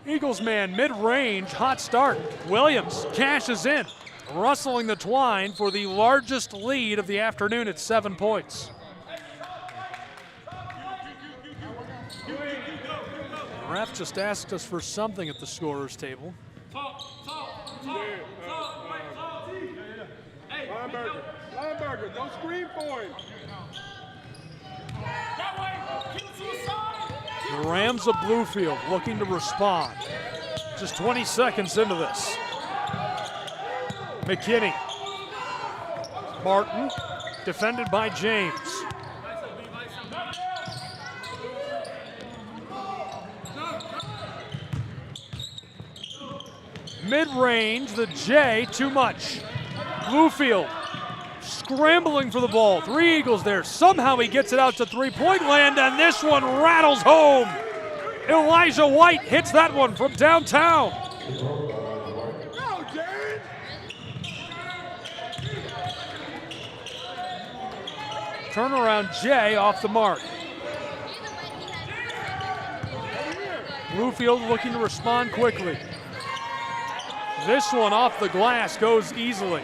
Eagles man, mid-range, hot start. Williams cashes in, rustling the twine for the largest lead of the afternoon at 7 points. The ref just asked us for something at the scorer's table. Linebacker, don't scream for him. The Rams of Bluefield looking to respond. Just 20 seconds into this. McKinney. Martin, defended by James. Mid-range, the J, too much. Bluefield scrambling for the ball. 3 Eagles there. Somehow he gets it out to three-point land, and this one rattles home. Elijah White hits that one from downtown. Turnaround J off the mark. Bluefield looking to respond quickly. This one off the glass goes easily.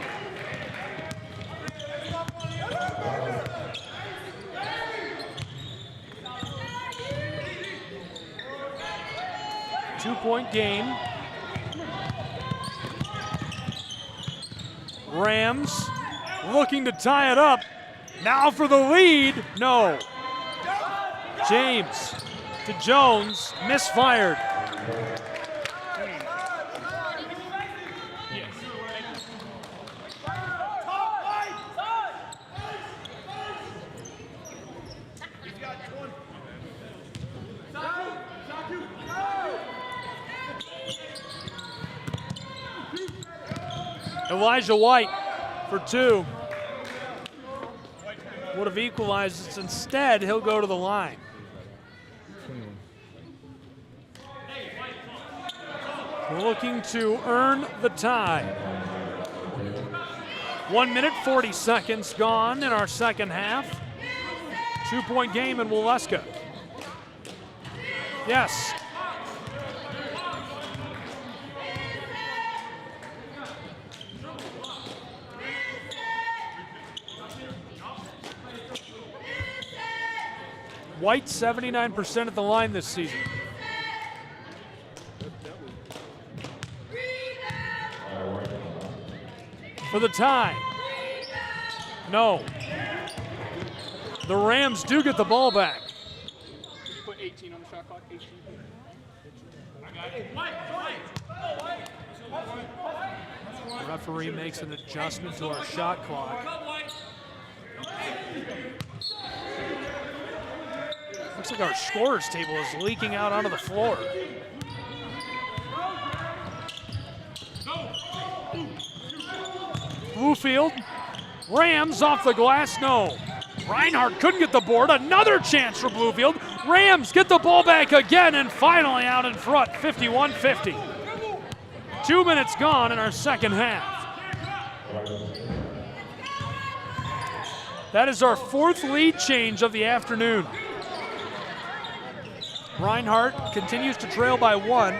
Two-point game. Rams looking to tie it up. Now for the lead. No. James to Jones. Misfired. Elijah White for 2. Would have equalized it. Instead, he'll go to the line. Looking to earn the tie. 1 minute, 40 seconds gone in our second half. 2-point game in Waleska. Yes. White 79% at the line this season. For the tie. No. The Rams do get the ball back. Did you put 18 on the shot clock? 18. The referee makes an adjustment to our shot clock. Looks like our scorers table is leaking out onto the floor. Bluefield, Rams off the glass, no. Reinhardt couldn't get the board, another chance for Bluefield. Rams get the ball back again and finally out in front, 51-50. 2 minutes gone in our second half. That is our 4th lead change of the afternoon. Reinhardt continues to trail by 1.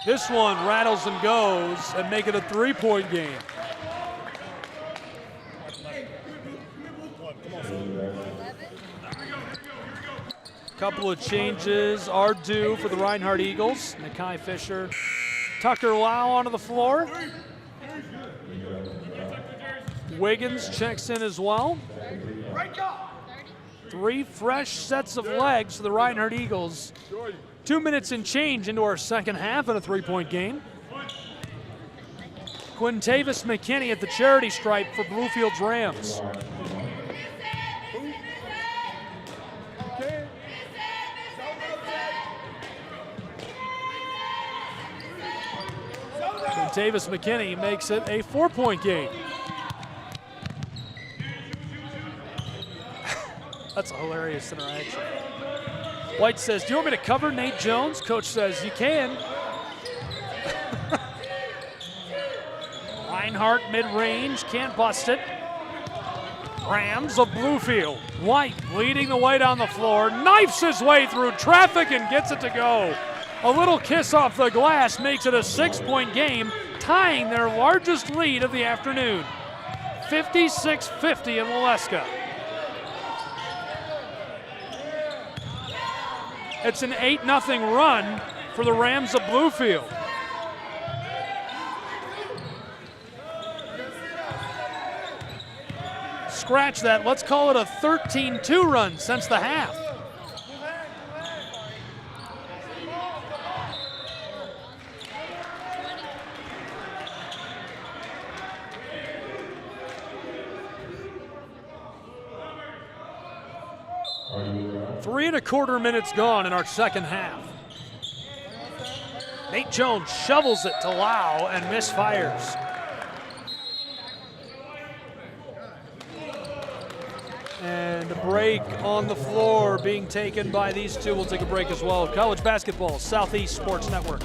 This one rattles and goes and make it a 3-point game. Couple of changes are due for the Reinhardt Eagles. Nakai Fisher, Tucker Lau onto the floor. Wiggins checks in as well. 3 fresh sets of legs for the Reinhardt Eagles. 2 minutes and change into our second half in a 3-point game. Quintavis McKinney at the charity stripe for Bluefield's Rams. Quintavis McKinney makes it a 4-point game. That's a hilarious interaction. White says, do you want me to cover Nate Jones? Coach says, you can. Reinhardt mid-range, can't bust it. Rams of Bluefield. White leading the way down the floor, knifes his way through traffic and gets it to go. A little kiss off the glass makes it a 6-point game, tying their largest lead of the afternoon. 56-50 in Waleska. It's an 8-0 run for the Rams of Bluefield. scratch that. Let's call it a 13-2 run since the half. Three and a quarter minutes gone in our second half. Nate Jones shovels it to Lau and misfires. And a break on the floor being taken by these two. We'll take a break as well. College basketball, Southeast Sports Network.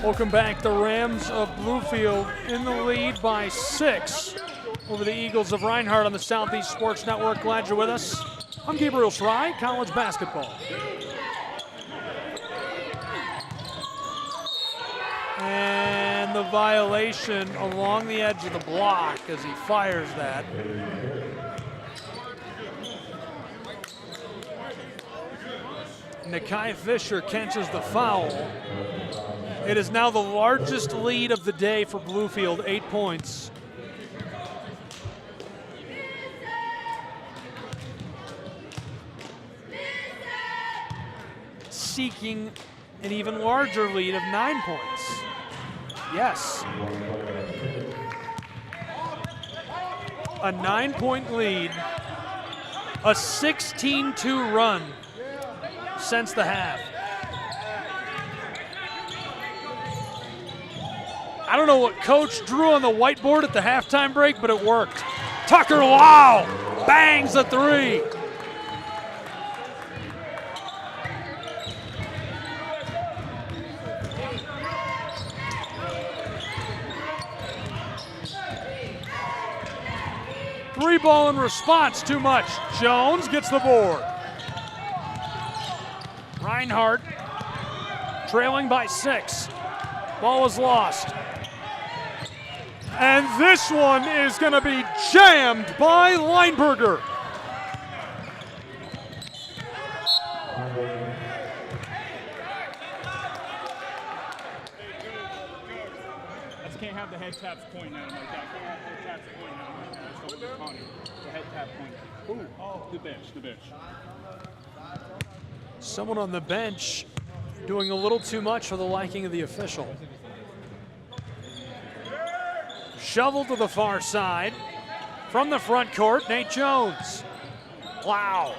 Welcome back. The Rams of Bluefield in the lead by 6 over the Eagles of Reinhardt on the Southeast Sports Network. Glad you're with us. I'm Gabriel Schry, college basketball. And the violation along the edge of the block as he fires that. Nakai Fisher catches the foul. It is now the largest lead of the day for Bluefield, 8 points. Seeking an even larger lead of 9 points. Yes. A 9-point lead, a 16-2 run since the half. I don't know what Coach drew on the whiteboard at the halftime break, but it worked. Tucker Lau bangs a three. Three ball in response, too much. Jones gets the board. Reinhardt trailing by 6. Ball is lost. And this one is going to be jammed by Lineberger. I just can't have the head taps pointing at him like that. Can't have the head taps pointing at him like that. That's what we're calling. The head tap pointing. Ooh, oh, the bench. Someone on the bench doing a little too much for the liking of the official. Shovel to the far side. From the front court, Nate Jones. Wow.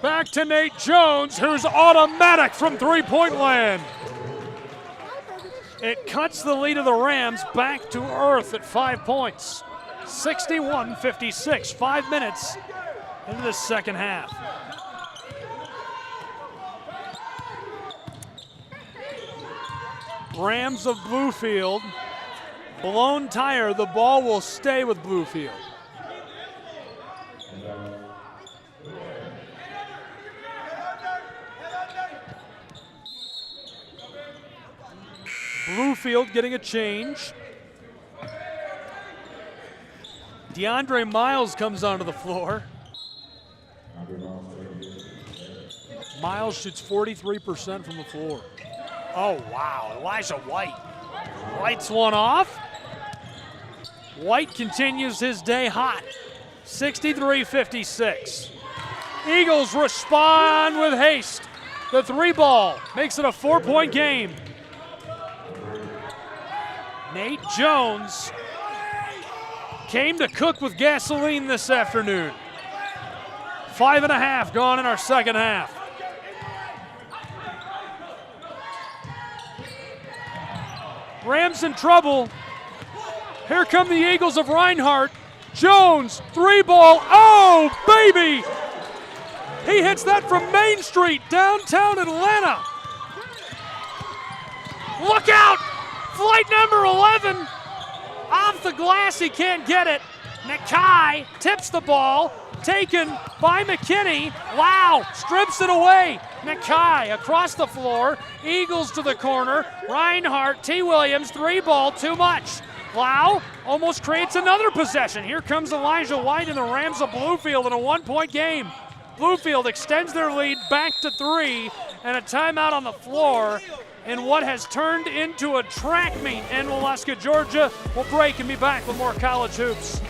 Back to Nate Jones, who's automatic from three-point land. It cuts the lead of the Rams back to earth at 5 points. 61-56, 5 minutes into the second half. Rams of Bluefield. Blown tire, the ball will stay with Bluefield. Bluefield getting a change. DeAndre Miles comes onto the floor. Miles shoots 43% from the floor. Oh, wow, Elijah White. Lights one off. White continues his day hot. 63-56. Eagles respond with haste. The 3 ball makes it a 4-point game. Nate Jones came to cook with gasoline this afternoon. 5.5 gone in our second half. Rams in trouble. Here come the Eagles of Reinhardt. Jones, 3 ball. Oh, baby! He hits that from Main Street, downtown Atlanta. Look out! Flight number 11. Off the glass, he can't get it. Nakai tips the ball. Taken by McKinney. Lau strips it away. Nakai across the floor. Eagles to the corner. Reinhardt, T. Williams, 3 ball, too much. Lau almost creates another possession. Here comes Elijah White and the Rams of Bluefield in a 1-point game. Bluefield extends their lead back to 3, and a timeout on the floor in what has turned into a track meet in Waleska, Georgia. We'll break and be back with more college hoops.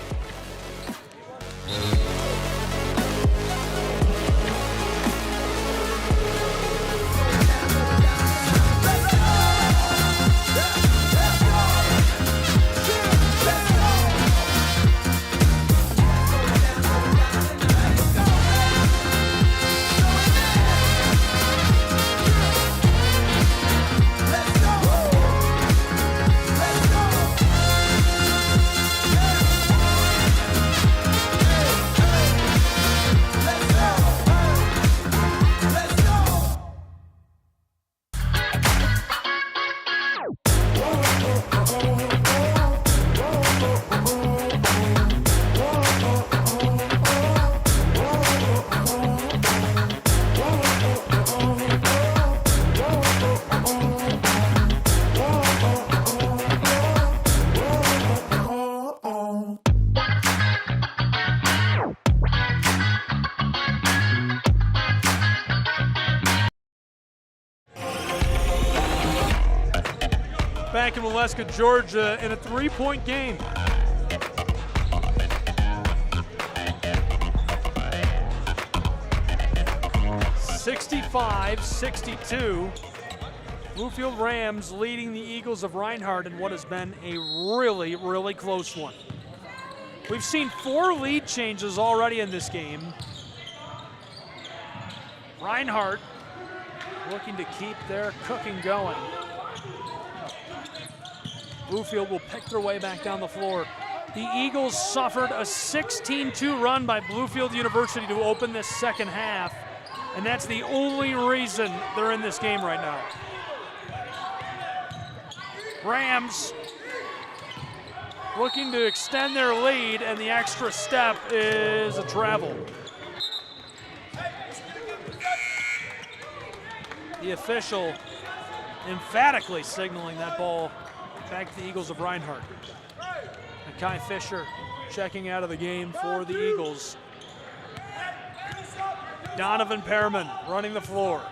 Back in Waleska, Georgia in a 3-point game. (65-62). Bluefield Rams leading the Eagles of Reinhardt in what has been a really, really close one. We've seen 4 lead changes already in this game. Reinhardt looking to keep their cooking going. Bluefield will pick their way back down the floor. The Eagles suffered a 16-2 run by Bluefield University to open this second half, and that's the only reason they're in this game right now. Rams looking to extend their lead, and the extra step is a travel. The official emphatically signaling that ball back to the Eagles of Reinhardt. Nakai Fisher checking out of the game for the Eagles. Donovan Perriman running the floor.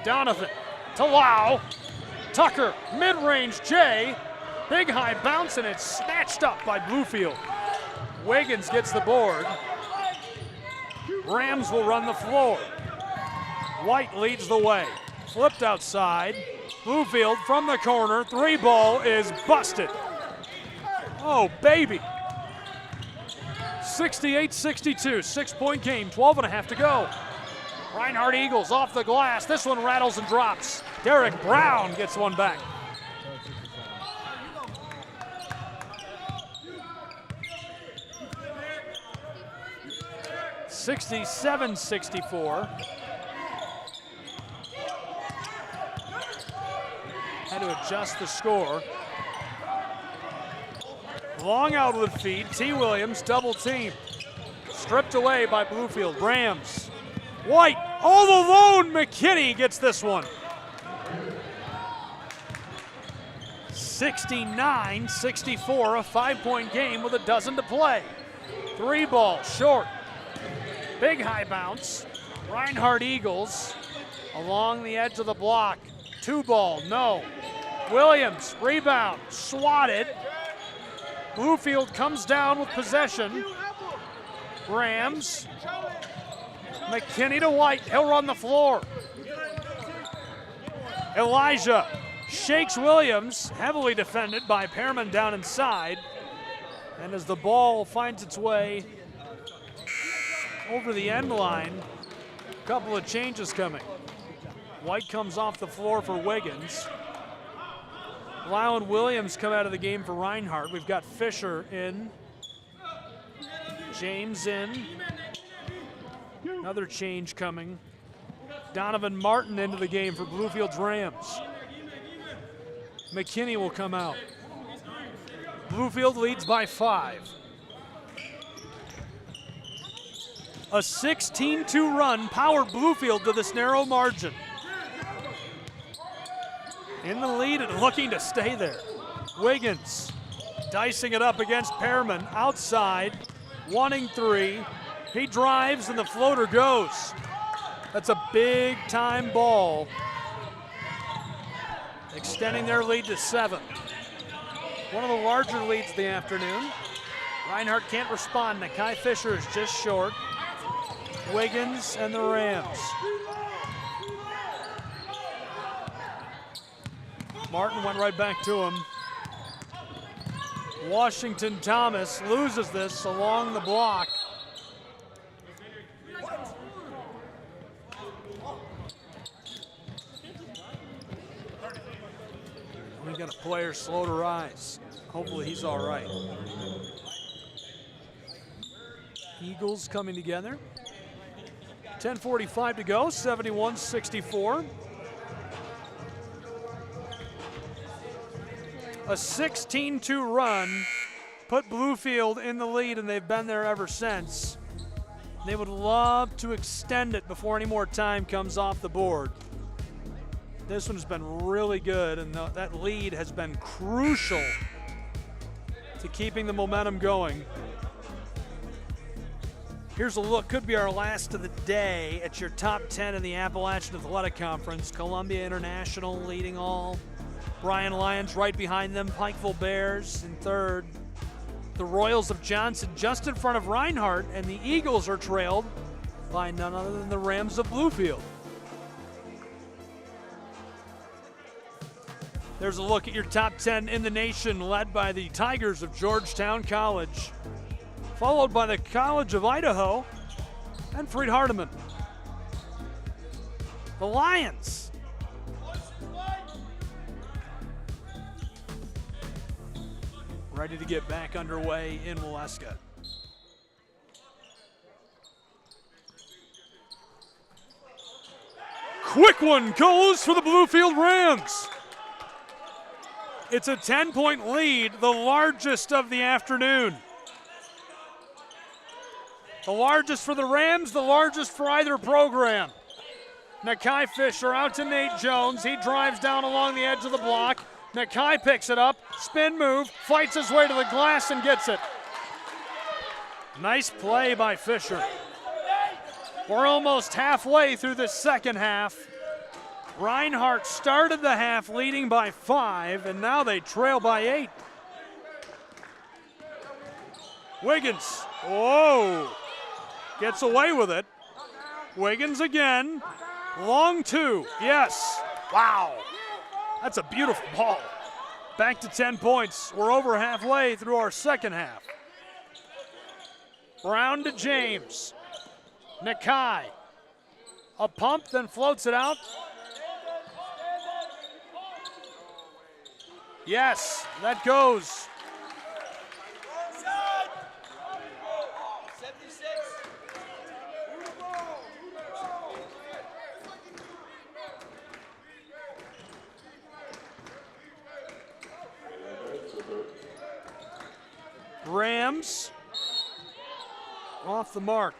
Donovan to Lau. Tucker, mid-range J. Big high bounce, and it's snatched up by Bluefield. Wiggins gets the board. Rams will run the floor. White leads the way. Flipped outside. Bluefield from the corner. 3 ball is busted. Oh, baby. 68-62, 6-point game, 12.5 to go. Reinhardt Eagles off the glass. This one rattles and drops. Derek Brown gets one back. (67-64). Had to adjust the score. Long out of the feed, T. Williams double team. Stripped away by Bluefield. Rams. White all alone. McKinney gets this one. 69-64, a 5-point game with a dozen to play. 3 ball short. Big high bounce. Reinhardt Eagles along the edge of the block. 2 ball, no. Williams, rebound, swatted. Bluefield comes down with possession. Rams. McKinney to White. He'll run the floor. Elijah shakes Williams, heavily defended by Pearman down inside. And as the ball finds its way over the end line, a couple of changes coming. White comes off the floor for Wiggins. Lau and Williams come out of the game for Reinhardt. We've got Fisher in. James in. Another change coming. Donovan Martin into the game for Bluefield's Rams. McKinney will come out. Bluefield leads by 5. A 16-2 run powered Bluefield to this narrow margin. In the lead and looking to stay there. Wiggins dicing it up against Pearman. Outside, wanting 3. He drives and the floater goes. That's a big time ball. Extending their lead to 7. One of the larger leads of the afternoon. Reinhardt can't respond. Nakai Fisher is just short. Wiggins and the Rams. Martin went right back to him. Washington Thomas loses this along the block. We got a player slow to rise. Hopefully he's all right. Eagles coming together. 10:45 to go, 71-64. A 16-2 run put Bluefield in the lead, and they've been there ever since. They would love to extend it before any more time comes off the board. This one's been really good, and that lead has been crucial to keeping the momentum going. Here's a look, could be our last of the day at your top 10 in the Appalachian Athletic Conference. Columbia International leading all. Bryan Lions right behind them. Pikeville Bears in third. The Royals of Johnson just in front of Reinhardt, and the Eagles are trailed by none other than the Rams of Bluefield. There's a look at your top 10 in the nation, led by the Tigers of Georgetown College, followed by the College of Idaho and Freed Hardeman. The Lions ready to get back underway in Waleska. Quick one goes for the Bluefield Rams. It's a 10-point lead, the largest of the afternoon. The largest for the Rams, the largest for either program. Nakai Fisher out to Nate Jones. He drives down along the edge of the block. Nakai picks it up, spin move, fights his way to the glass and gets it. Nice play by Fisher. We're almost halfway through the second half. Reinhardt started the half leading by 5, and now they trail by 8. Wiggins, whoa, gets away with it. Wiggins again, long 2, yes, wow. That's a beautiful ball. Back to 10 points. We're over halfway through our second half. Brown to James. Nakai. A pump, then floats it out. Yes, that goes. Rams off the mark.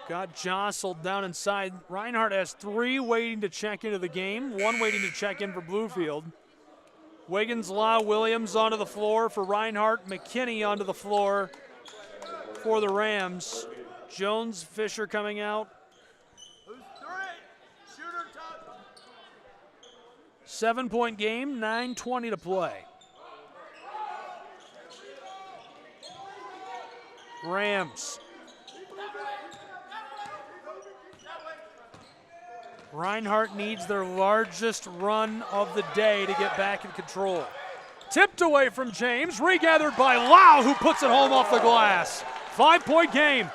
Got jostled down inside. Reinhardt has 3 waiting to check into the game, 1 waiting to check in for Bluefield. Wiggins, Law, Williams onto the floor for Reinhardt. McKinney onto the floor for the Rams. Jones, Fisher coming out. 7-point game, 9:20 to play. Rams. Reinhardt needs their largest run of the day to get back in control. Tipped away from James, regathered by Lau, who puts it home off the glass. 5-point game,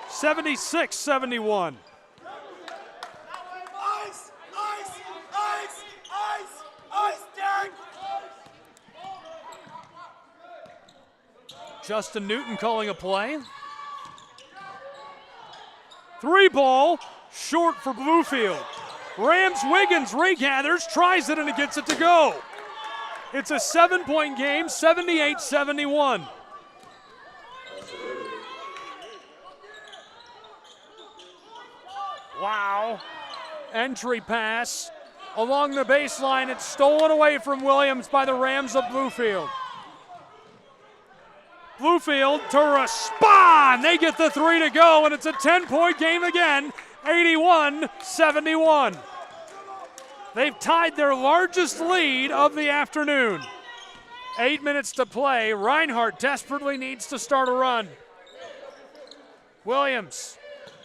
76-71. Justin Newton calling a play. 3 ball, short for Bluefield. Rams Wiggins regathers, tries it, and it gets it to go. It's a 7-point game, 78-71. Wow. Entry pass along the baseline. It's stolen away from Williams by the Rams of Bluefield. Bluefield to respond. They get the 3 to go, and it's a 10-point game again, 81-71. They've tied their largest lead of the afternoon. 8 minutes to play. Reinhardt desperately needs to start a run. Williams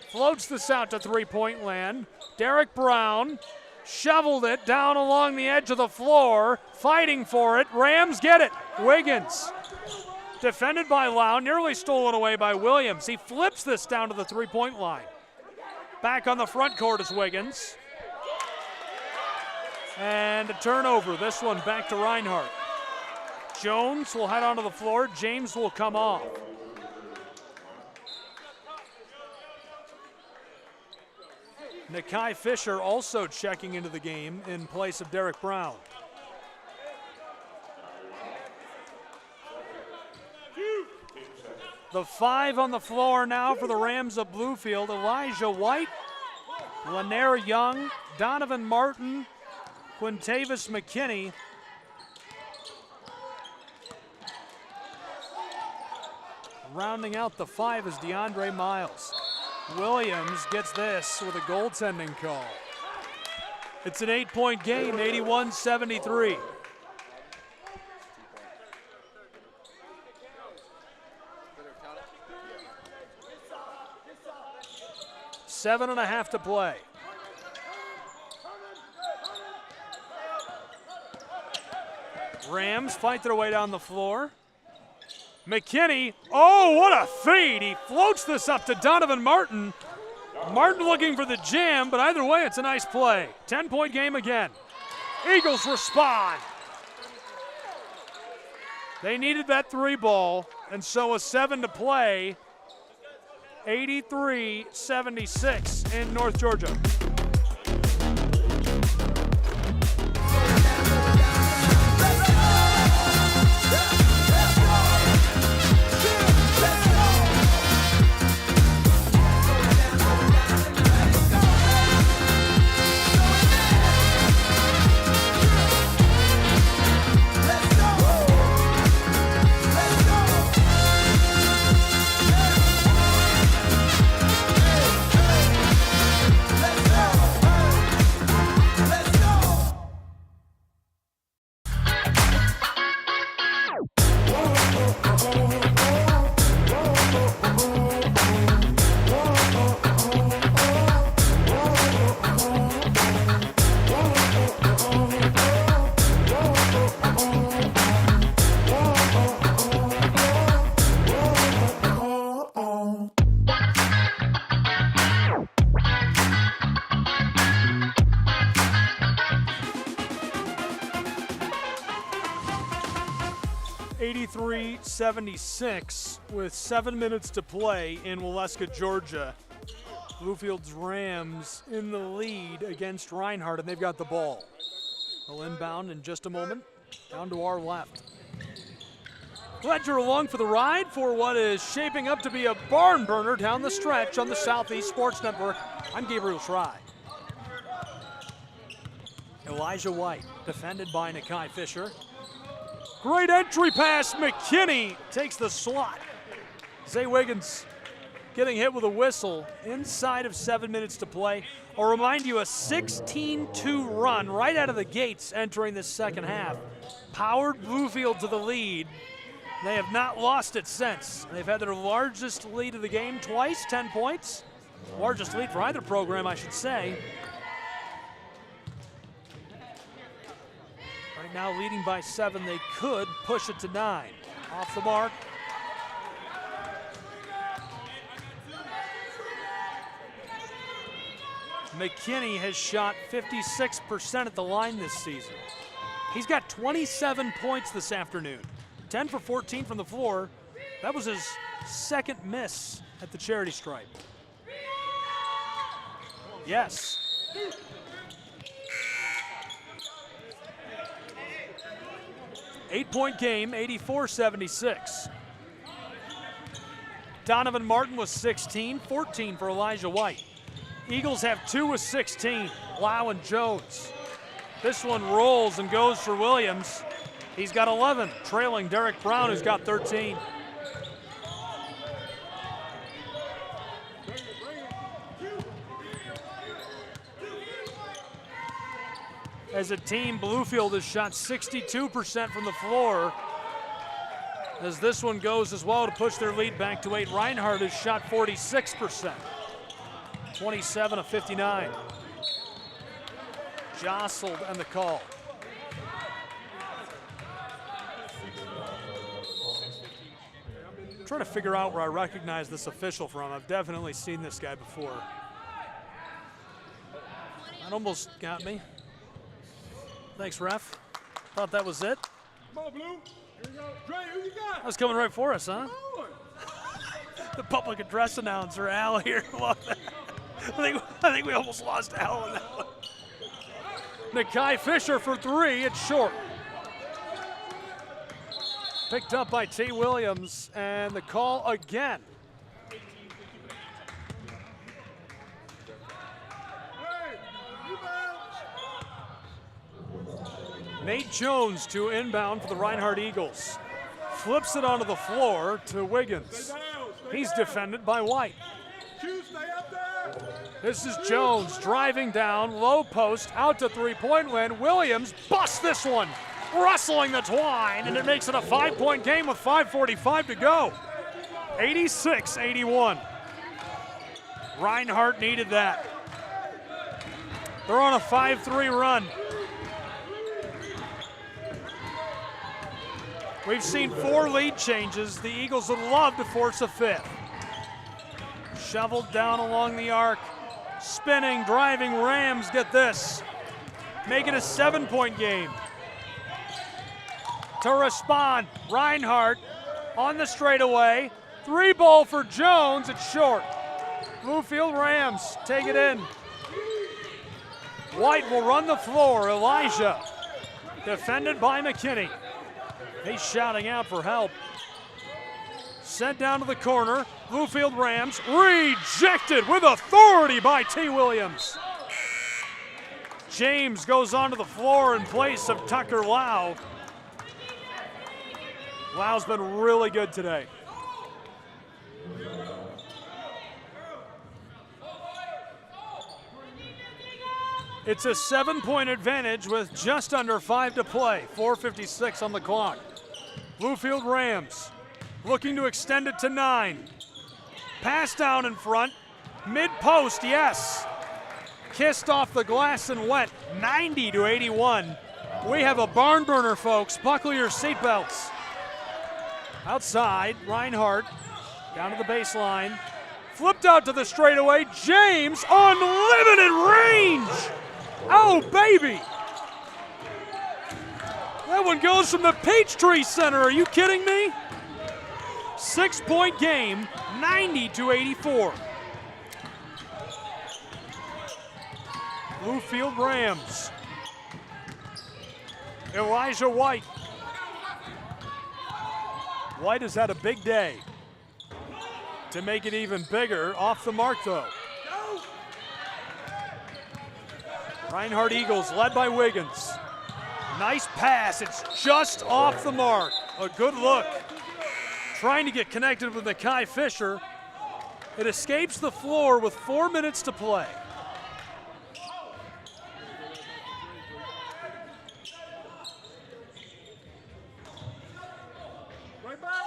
floats this out to three-point land. Derek Brown shoveled it down along the edge of the floor, fighting for it. Rams get it. Wiggins, defended by Lau, nearly stolen away by Williams. He flips this down to the three-point line. Back on the front court is Wiggins. And a turnover. This one back to Reinhardt. Jones will head onto the floor. James will come off. Nakai Fisher also checking into the game in place of Derek Brown. The 5 on the floor now for the Rams of Bluefield. Elijah White, Lanier Young, Donovan Martin, Quintavis McKinney. Rounding out the 5 is DeAndre Miles. Williams gets this with a goaltending call. It's an 8-point game, 81-73. Seven and a half to play. Rams fight their way down the floor. McKinney, oh, what a feed. He floats this up to Donovan Martin. Martin looking for the jam, but either way, it's a nice play. 10-point game again. Eagles respond. They needed that 3 ball, and so a 7 to play. 83-76 in North Georgia. .76 with 7 minutes to play in Waleska, Georgia. Bluefield's Rams in the lead against Reinhardt, and they've got the ball. They'll inbound in just a moment, down to our left. Glad you're along for the ride for what is shaping up to be a barn burner down the stretch on the Southeast Sports Network. I'm Gabriel Schry. Elijah White, defended by Nakai Fisher. Great entry pass, McKinney takes the slot. Zay Wiggins getting hit with a whistle inside of 7 minutes to play. I'll remind you, a 16-2 run right out of the gates entering this second half. Powered Bluefield to the lead They have not lost it since. They've had their largest lead of the game twice, 10 points. Largest lead for either program, I should say. Right now leading by 7. They could push it to 9. Off the mark. McKinney has shot 56% at the line this season. He's got 27 points this afternoon. 10 for 14 from the floor. That was his second miss at the charity stripe. Yes. Eight-point game, 84-76. Donovan Martin was 16, 14 for Elijah White. Eagles have 2 with 16, Lau and Jones. This one rolls and goes for Williams. He's got 11, trailing Derek Brown, who's got 13. As a team, Bluefield has shot 62% from the floor. As this one goes as well to push their lead back to 8. Reinhardt has shot 46%. 27 of 59. Jostled and the call. I'm trying to figure out where I recognize this official from. I've definitely seen this guy before. That almost got me. Thanks, ref. Thought that was it. Come on, Blue. Here you go. Dre, who you got? That was coming right for us, huh? The public address announcer, Al, here. I think we almost lost Al on that one. Nakai Fisher for 3. It's short. Picked up by T. Williams, and the call again. Nate Jones to inbound for the Reinhardt Eagles. Flips it onto the floor to Wiggins. He's defended by White. This is Jones driving down, low post, out to three-point land. Williams busts this one, rustling the twine, and it makes it a 5-point game with 5:45 to go. 86-81. Reinhardt needed that. They're on a 5-3 run. We've seen 4 lead changes. The Eagles would love to force a 5th. Shoveled down along the arc. Spinning, driving Rams get this. Make it a 7-point game. To respond, Reinhardt on the straightaway. 3-ball for Jones, it's short. Bluefield Rams take it in. White will run the floor, Elijah. Defended by McKinney. He's shouting out for help. Sent down to the corner. Bluefield Rams rejected with authority by T. Williams. James goes onto the floor in place of Tucker Lau. Lau's been really good today. It's a 7-point advantage with just under 5 to play. 4:56 on the clock. Bluefield Rams looking to extend it to 9. Pass down in front. Mid-post, yes. Kissed off the glass and went. 90-81. We have a barn burner, folks. Buckle your seatbelts. Outside, Reinhardt down to the baseline. Flipped out to the straightaway. James, unlimited range. Oh, baby. That one goes from the Peachtree Center. Are you kidding me? 6-point game, 90-84. Bluefield Rams. Elijah White. White has had a big day. To make it even bigger, off the mark though. Reinhardt Eagles led by Wiggins. Nice pass, it's just off the mark. A good look. Trying to get connected with Nakai Fisher. It escapes the floor with 4 minutes to play. Right back.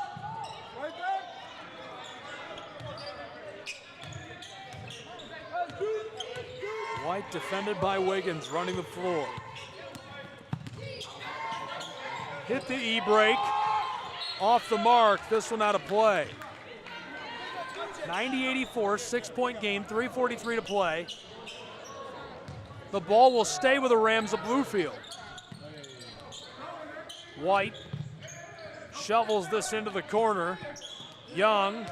White defended by Wiggins, running the floor. Hit the E-break. Off the mark, this one out of play. 90-84, 6-point game, 3:43 to play. The ball will stay with the Rams of Bluefield. White shovels this into the corner. Young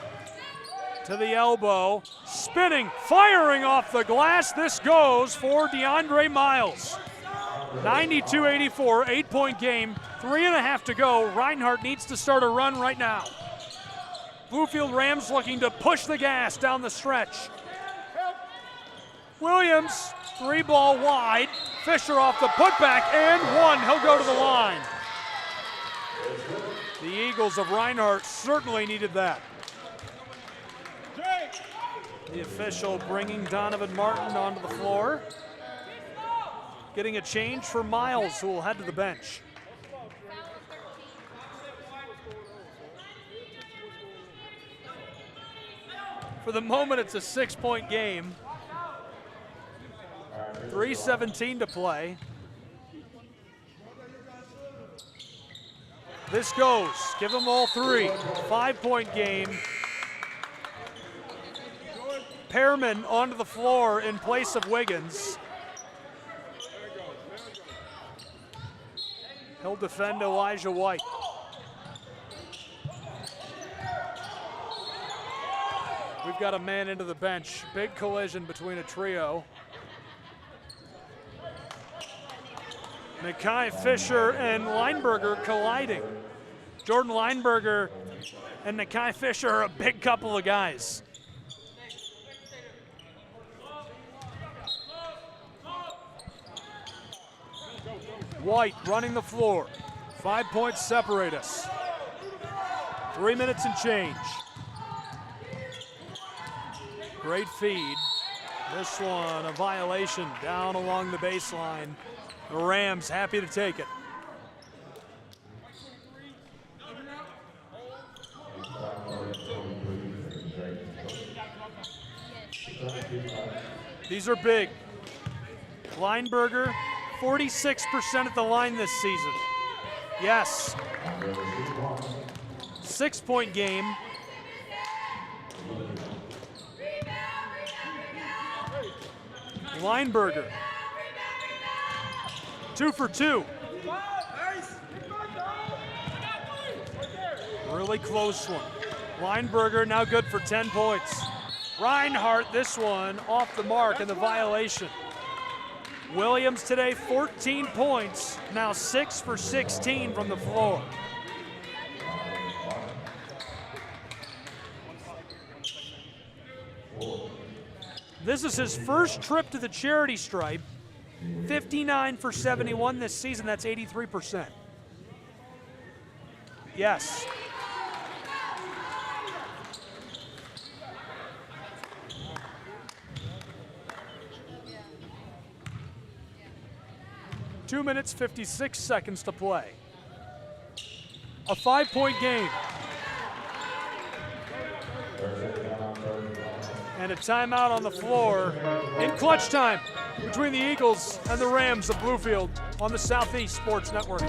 to the elbow, spinning, firing off the glass. This goes for DeAndre Miles. 92-84, 8-point game, 3.5 to go. Reinhardt needs to start a run right now. Bluefield Rams looking to push the gas down the stretch. Williams, 3-ball wide. Fisher off the putback and one. He'll go to the line. The Eagles of Reinhardt certainly needed that. The official bringing Donovan Martin onto the floor. Getting a change for Miles, who will head to the bench. For the moment, it's a 6-point game. 3:17 to play. This goes, give them all 3. 5-point game. Pearman onto the floor in place of Wiggins. He'll defend Elijah White. We've got a man into the bench. Big collision between a trio. Nakai Fisher and Lineberger colliding. Jordan Lineberger and Nakai Fisher are a big couple of guys. White running the floor. 5 points separate us. 3 minutes and change. Great feed. This one, a violation down along the baseline. The Rams happy to take it. These are big. Lineberger, 46% at the line this season. Yes. 6-point game. Lineberger, 2 for 2. Really close one. Lineberger now good for 10 points. Reinhardt, this one off the mark and the violation. Williams today 14 points, now 6 for 16 from the floor. This is his first trip to the charity stripe. 59 for 71 this season, that's 83%. Yes. Two minutes, 56 seconds to play. A 5-point game. And a timeout on the floor in clutch time between the Eagles and the Rams of Bluefield on the Southeast Sports Network.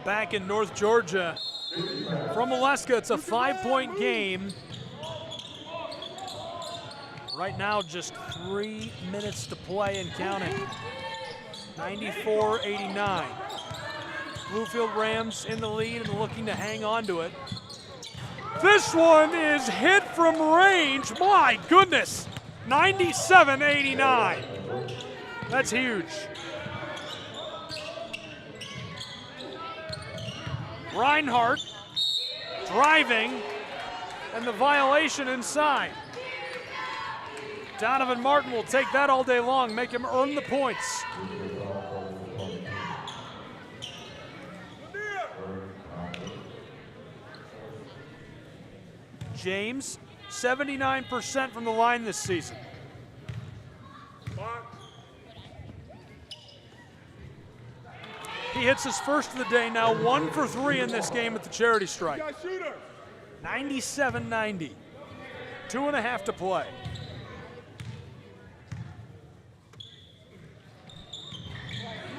Back in North Georgia, from Alaska, it's a 5-point game. Right now, just 3 minutes to play and counting. 94-89. Bluefield Rams in the lead and looking to hang on to it. This one is hit from range. My goodness. 97-89. That's huge. Reinhardt driving, and the violation inside. Donovan Martin will take that all day long, make him earn the points. James, 79% from the line this season. He hits his first of the day now, 1 for 3 in this game at the charity stripe. 97-90. 2.5 to play.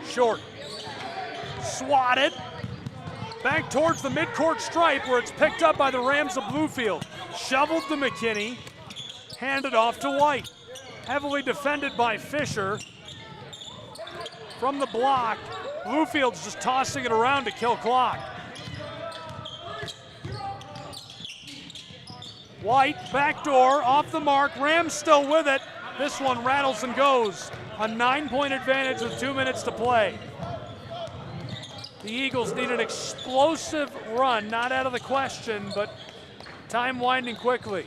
Short. Swatted. Back towards the midcourt stripe where it's picked up by the Rams of Bluefield. Shoveled to McKinney. Handed off to White. Heavily defended by Fisher. From the block, Bluefield's just tossing it around to kill clock. White, backdoor, off the mark. Rams still with it. This one rattles and goes. A 9-point advantage with 2 minutes to play. The Eagles need an explosive run, not out of the question, but time winding quickly.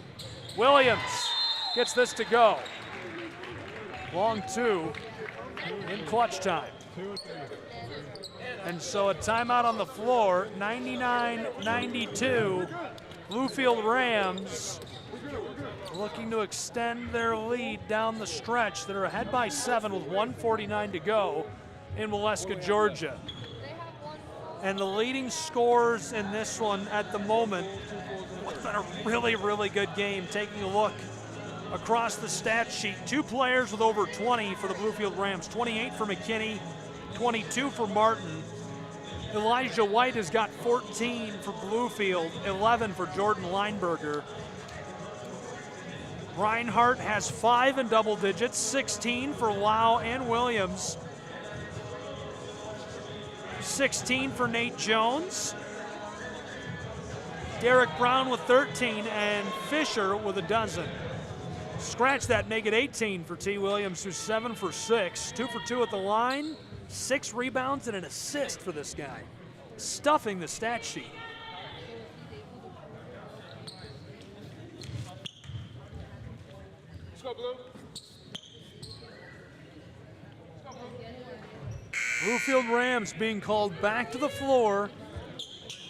Williams gets this to go. Long 2 in clutch time. And so a timeout on the floor, 99-92. Bluefield Rams looking to extend their lead down the stretch. They're ahead by 7 with 1:49 to go in Waleska, Georgia. And the leading scorers in this one at the moment, what's been a really, really good game. Taking a look across the stat sheet, 2 players with over 20 for the Bluefield Rams. 28 for McKinney, 22 for Martin. Elijah White has got 14 for Bluefield, 11 for Jordan Lineberger. Reinhardt has 5 in double digits, 16 for Lau and Williams. 16 for Nate Jones. Derek Brown with 13 and Fisher with a dozen. Scratch that, make it 18 for T. Williams, who's 7 for 6. 2 for 2 at the line, 6 rebounds and an assist for this guy. Stuffing the stat sheet. Let's go, Blue. Bluefield Rams being called back to the floor.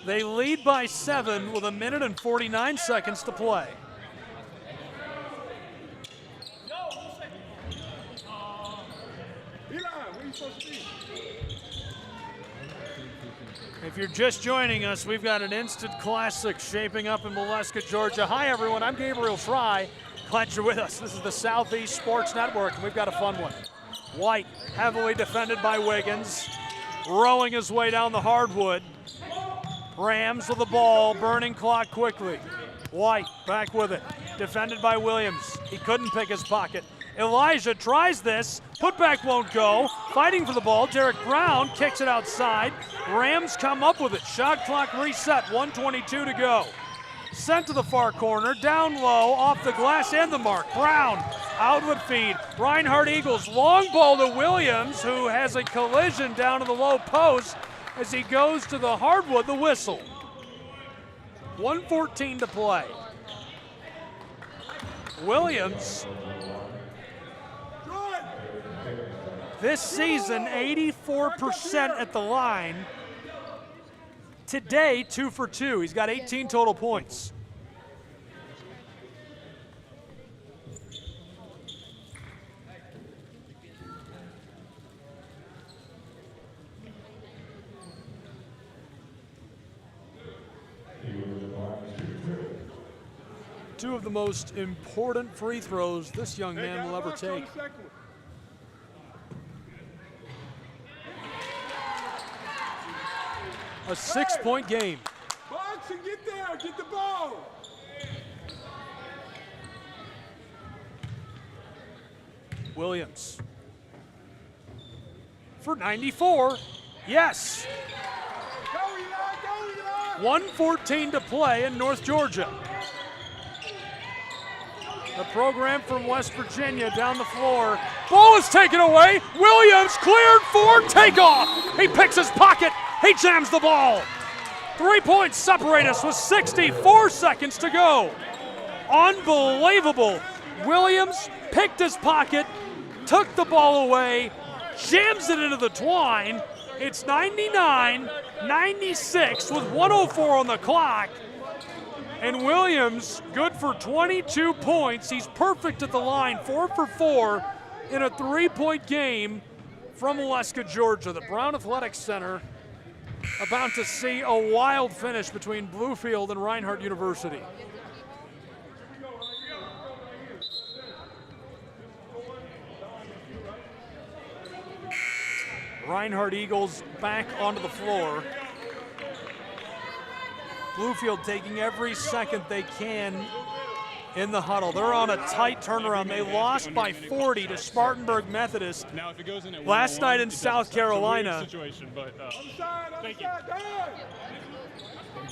They lead by 7 with 1 minute and 49 seconds to play. If you're just joining us, we've got an instant classic shaping up in Waleska, Georgia. Hi, everyone. I'm Gabriel Fry. Glad you're with us. This is the Southeast Sports Network, and we've got a fun one. White, heavily defended by Wiggins, rowing his way down the hardwood. Rams with the ball, burning clock quickly. White back with it, defended by Williams. He couldn't pick his pocket. Elijah tries this, putback won't go. Fighting for the ball, Derek Brown kicks it outside. Rams come up with it, shot clock reset, 1:22 to go. Sent to the far corner, down low, off the glass and the mark. Brown, outward feed. Reinhardt Eagles, long ball to Williams, who has a collision down to the low post as he goes to the hardwood, the whistle. 1:14 to play. Williams, this season, 84% at the line. Today, 2 for 2. He's got 18 total points. Two of the most important free throws this young man will ever take. A 6-point game. Box and get there, get the ball. Williams for 94. Yes. 1:14 to play in North Georgia. The program from West Virginia down the floor. Ball is taken away. Williams cleared for takeoff. He picks his pocket. He jams the ball. 3 points separate us with 64 seconds to go. Unbelievable. Williams picked his pocket, took the ball away, jams it into the twine. It's 99-96 with 1:04 on the clock. And Williams, good for 22 points. He's perfect at the line, 4 for 4 in a 3-point game from Waleska, Georgia. The Brown Athletics Center about to see a wild finish between Bluefield and Reinhardt University. Reinhardt Eagles back onto the floor. Bluefield taking every second they can in the huddle. They're on a tight turnaround. They lost by 40 to Spartanburg Methodist last night in South Carolina.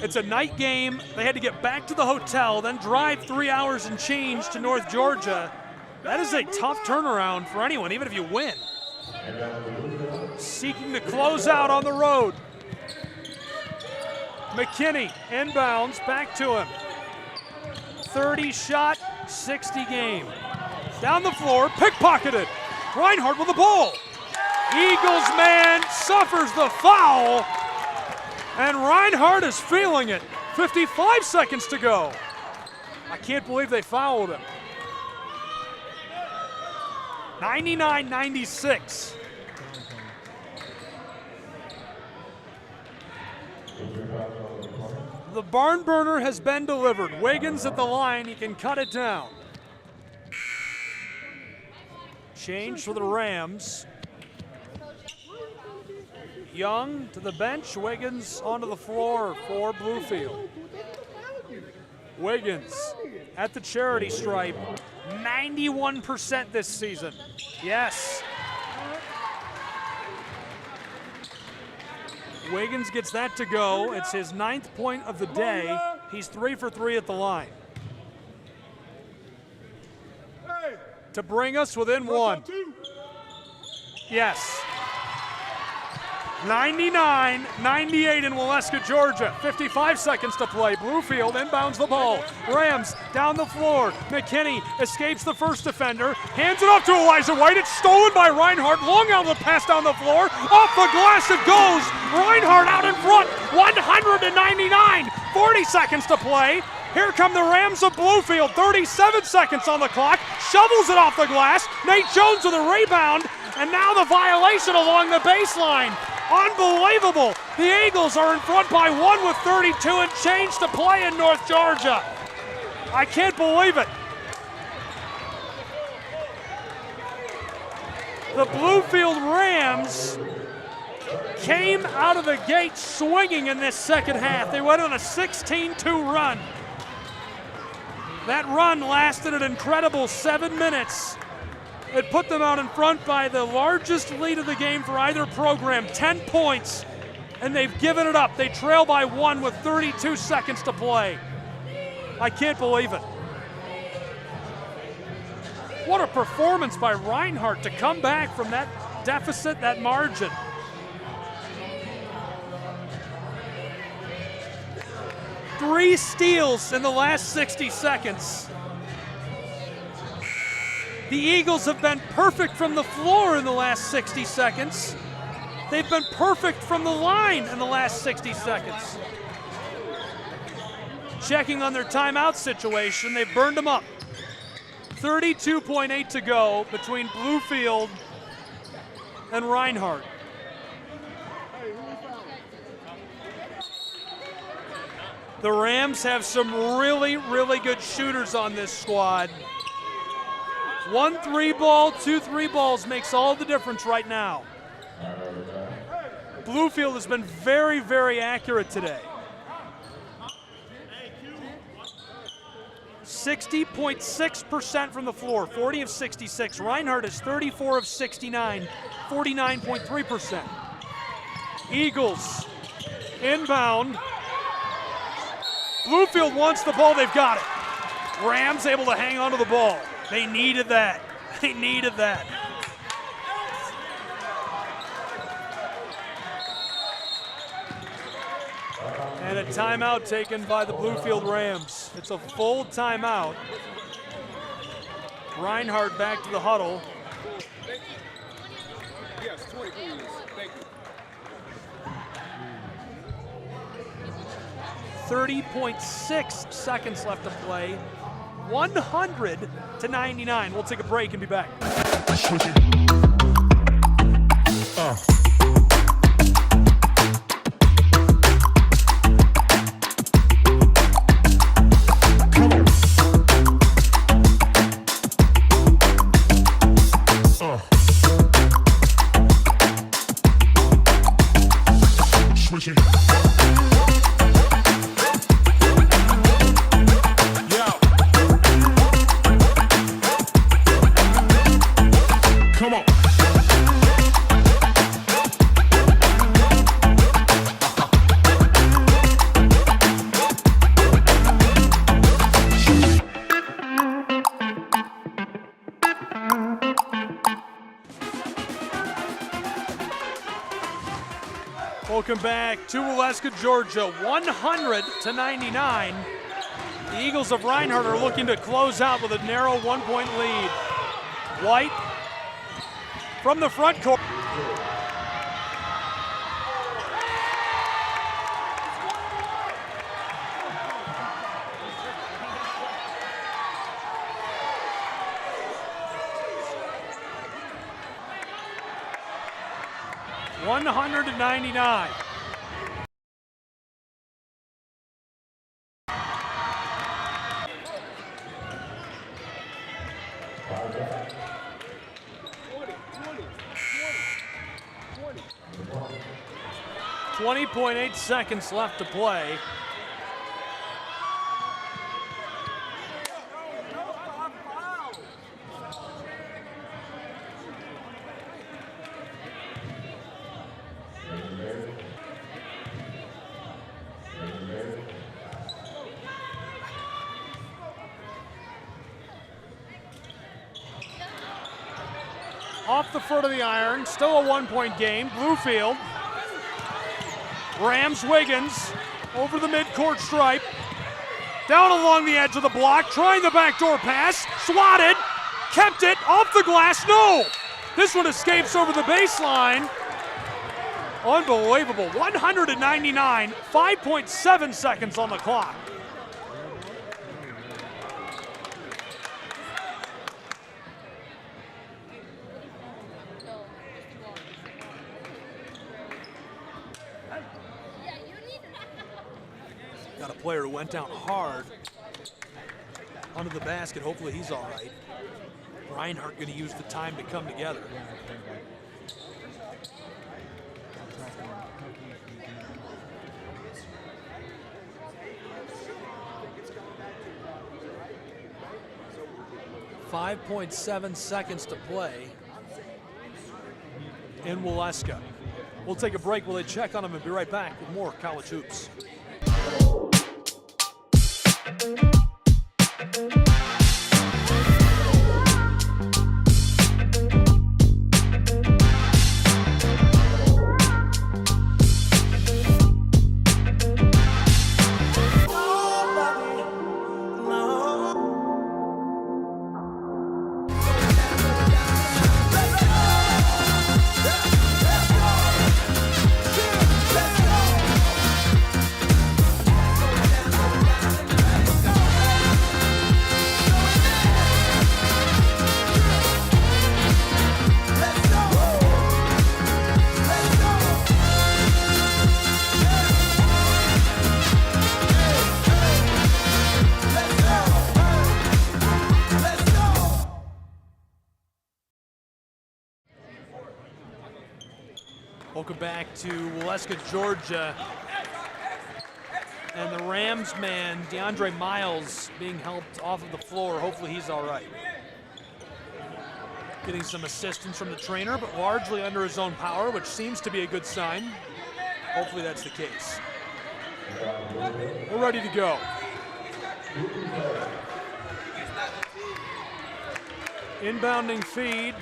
It's a night game. They had to get back to the hotel, then drive 3 hours and change to North Georgia. That is a tough turnaround for anyone, even if you win. Seeking to close out on the road. McKinney inbounds, back to him. 30 shot, 60 game. Down the floor, pickpocketed. Reinhardt with the ball. Eagles man suffers the foul, and Reinhardt is feeling it. 55 seconds to go. I can't believe they fouled him. 99-96. The barn burner has been delivered. Wiggins at the line, he can cut it down. Change for the Rams. Young to the bench, Wiggins onto the floor for Bluefield. Wiggins at the charity stripe, 91% this season. Yes. Wiggins gets that to go. It's his 9th point of the day. He's 3 for 3 at the line. To bring us within 1. Yes. 99-98 in Waleska, Georgia. 55 seconds to play. Bluefield inbounds the ball. Rams down the floor. McKinney escapes the first defender. Hands it off to Elijah White. It's stolen by Reinhardt. Long outlet pass down the floor. Off the glass it goes. Reinhardt out in front. 199. 40 seconds to play. Here come the Rams of Bluefield. 37 seconds on the clock. Shovels it off the glass. Nate Jones with a rebound. And now the violation along the baseline. Unbelievable. The Eagles are in front by 1 with 32 and change to play in North Georgia. I can't believe it. The Bluefield Rams came out of the gate swinging in this second half. They went on a 16-2 run. That run lasted an incredible 7 minutes. It put them out in front by the largest lead of the game for either program, 10 points, and they've given it up. They trail by 1 with 32 seconds to play. I can't believe it. What a performance by Reinhardt to come back from that deficit, that margin. Three steals in the last 60 seconds. The Eagles have been perfect from the floor in the last 60 seconds. They've been perfect from the line in the last 60 seconds. Checking on their timeout situation, they've burned them up. 32.8 to go between Bluefield and Reinhardt. The Rams have some really, really good shooters on this squad. 1 3-ball, 2 3-balls makes all the difference right now. Bluefield has been very, very accurate today. 60.6% from the floor, 40 of 66. Reinhardt is 34 of 69, 49.3%. Eagles inbound. Bluefield wants the ball. They've got it. Rams able to hang on to the ball. They needed that. They needed that. And a timeout taken by the Bluefield Rams. It's a full timeout. Reinhardt back to the huddle. Yes, 20, please. Thank you. 30.6 seconds left to play. 100 to 99. We'll take a break and be back. Welcome back to Waleska, Georgia, 100 to 99. The Eagles of Reinhardt are looking to close out with a narrow 1-point lead. White from the front court. $199. .8 seconds left to play. Off the foot of the iron, still a 1-point game. Bluefield. Rams Wiggins over the midcourt stripe. Down along the edge of the block, trying the backdoor pass. Swatted, kept it, off the glass, no! This one escapes over the baseline. Unbelievable, 199, 5.7 seconds on the clock. Got a player who went down hard under the basket. Hopefully he's all right. Reinhardt going to use the time to come together. .7 seconds to play in Waleska. We'll take a break while they check on them and be right back with more college hoops. Welcome back to Waleska, Georgia. And the Rams man, DeAndre Miles, being helped off of the floor. Hopefully he's all right. Getting some assistance from the trainer, but largely under his own power, which seems to be a good sign. Hopefully that's the case. We're ready to go. Inbounding feed.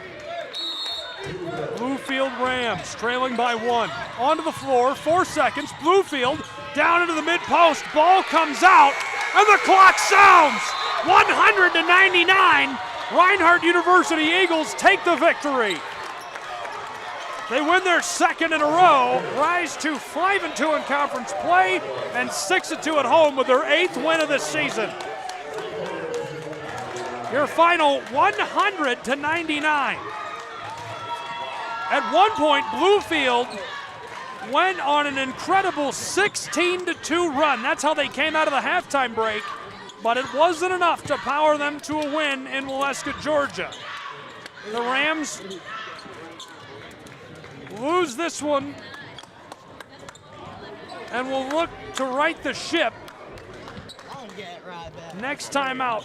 Bluefield Rams trailing by 1. Onto the floor, 4 seconds. Bluefield down into the mid-post. Ball comes out, and the clock sounds. 100-99. Reinhardt University Eagles take the victory. They win their second in a row, rise to 5-2 in conference play, and 6-2 at home with their 8th win of the season. Your final 100-99. At one point, Bluefield went on an incredible 16-2 run. That's how they came out of the halftime break, but it wasn't enough to power them to a win in Waleska, Georgia. The Rams lose this one and will look to right the ship next time out.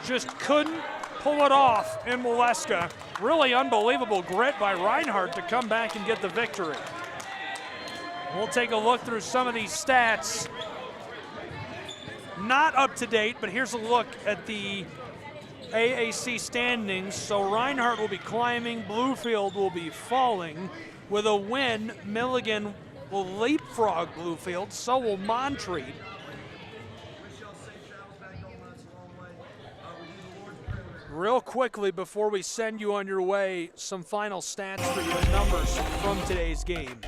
Just couldn't pull it off in Waleska. Really unbelievable grit by Reinhardt to come back and get the victory. We'll take a look through some of these stats. Not up to date, but here's a look at the AAC standings. So Reinhardt will be climbing, Bluefield will be falling. With a win, Milligan will leapfrog Bluefield, so will Montreat. Real quickly, before we send you on your way, some final stats for you, numbers from today's game.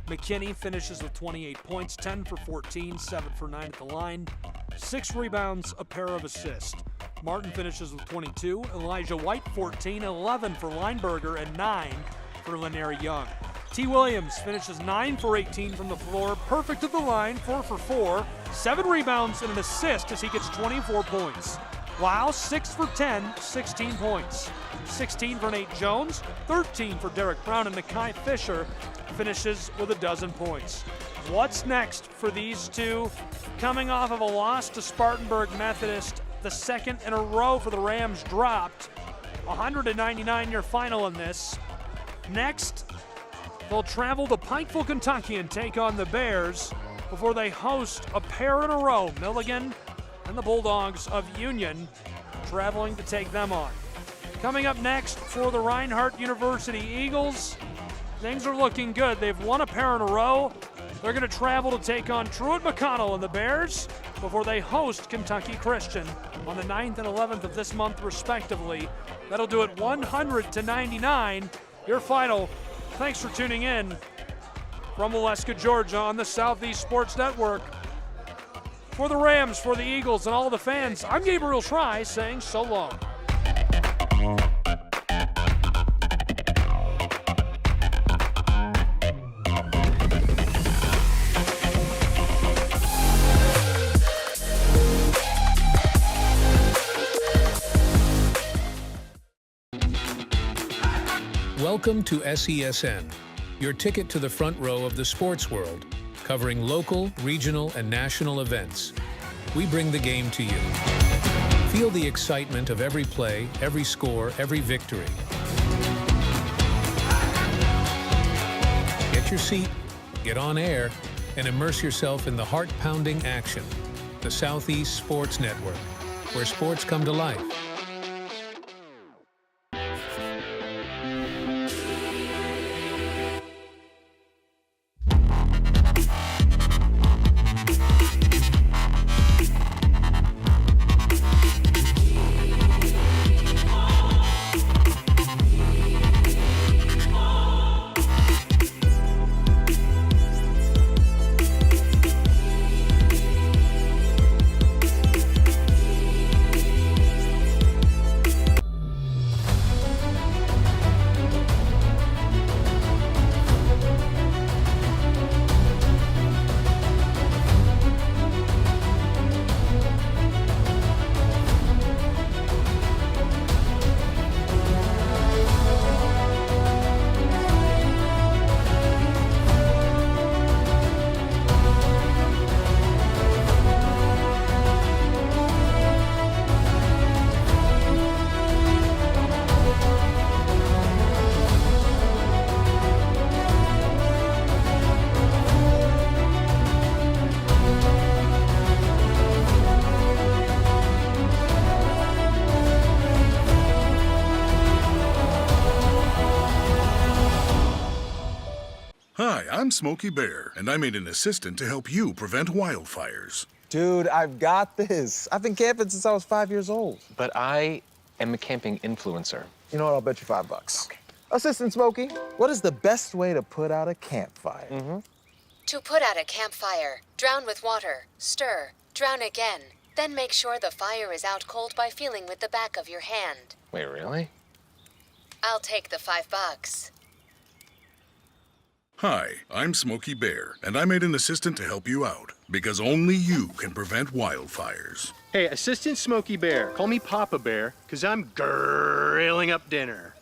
McKinney finishes with 28 points, 10 for 14, 7 for 9 at the line, 6 rebounds, a pair of assists. Martin finishes with 22, Elijah White 14, 11 for Lineberger, and 9 for Lanier Young. T. Williams finishes 9 for 18 from the floor, perfect at the line, 4 for 4, 7 rebounds and an assist as he gets 24 points. Wow, 6 for 10, 16 points. 16 for Nate Jones, 13 for Derek Brown, and Nakai Fisher finishes with a dozen points. What's next for these two? Coming off of a loss to Spartanburg Methodist, the second in a row for the Rams dropped. 100-99 your final in this. Next, they'll travel to Pikeville, Kentucky and take on the Bears before they host a pair in a row, Milligan and the Bulldogs of Union, traveling to take them on. Coming up next for the Reinhardt University Eagles, things are looking good. They've won a pair in a row. They're going to travel to take on Truett McConnell and the Bears before they host Kentucky Christian on the 9th and 11th of this month, respectively. That'll do it 100-99. Your final. Thanks for tuning in from Waleska, Georgia on the Southeast Sports Network. For the Rams, for the Eagles, and all the fans, I'm Gabriel Schrei saying so long. Welcome to SESN, your ticket to the front row of the sports world, covering local, regional, and national events. We bring the game to you. Feel the excitement of every play, every score, every victory. Get your seat, get on air, and immerse yourself in the heart-pounding action. The Southeast Sports Network, where sports come to life. Hi, I'm Smokey Bear, and I made an assistant to help you prevent wildfires. Dude, I've got this. I've been camping since I was 5 years old. But I am a camping influencer. You know what? I'll bet you $5. Okay. Assistant Smokey, what is the best way to put out a campfire? To put out a campfire, drown with water, stir, drown again. Then make sure the fire is out cold by feeling with the back of your hand. Wait, really? I'll take the $5. Hi, I'm Smokey Bear, and I made an assistant to help you out, because only you can prevent wildfires. Hey, Assistant Smokey Bear, call me Papa Bear, because I'm grilling up dinner.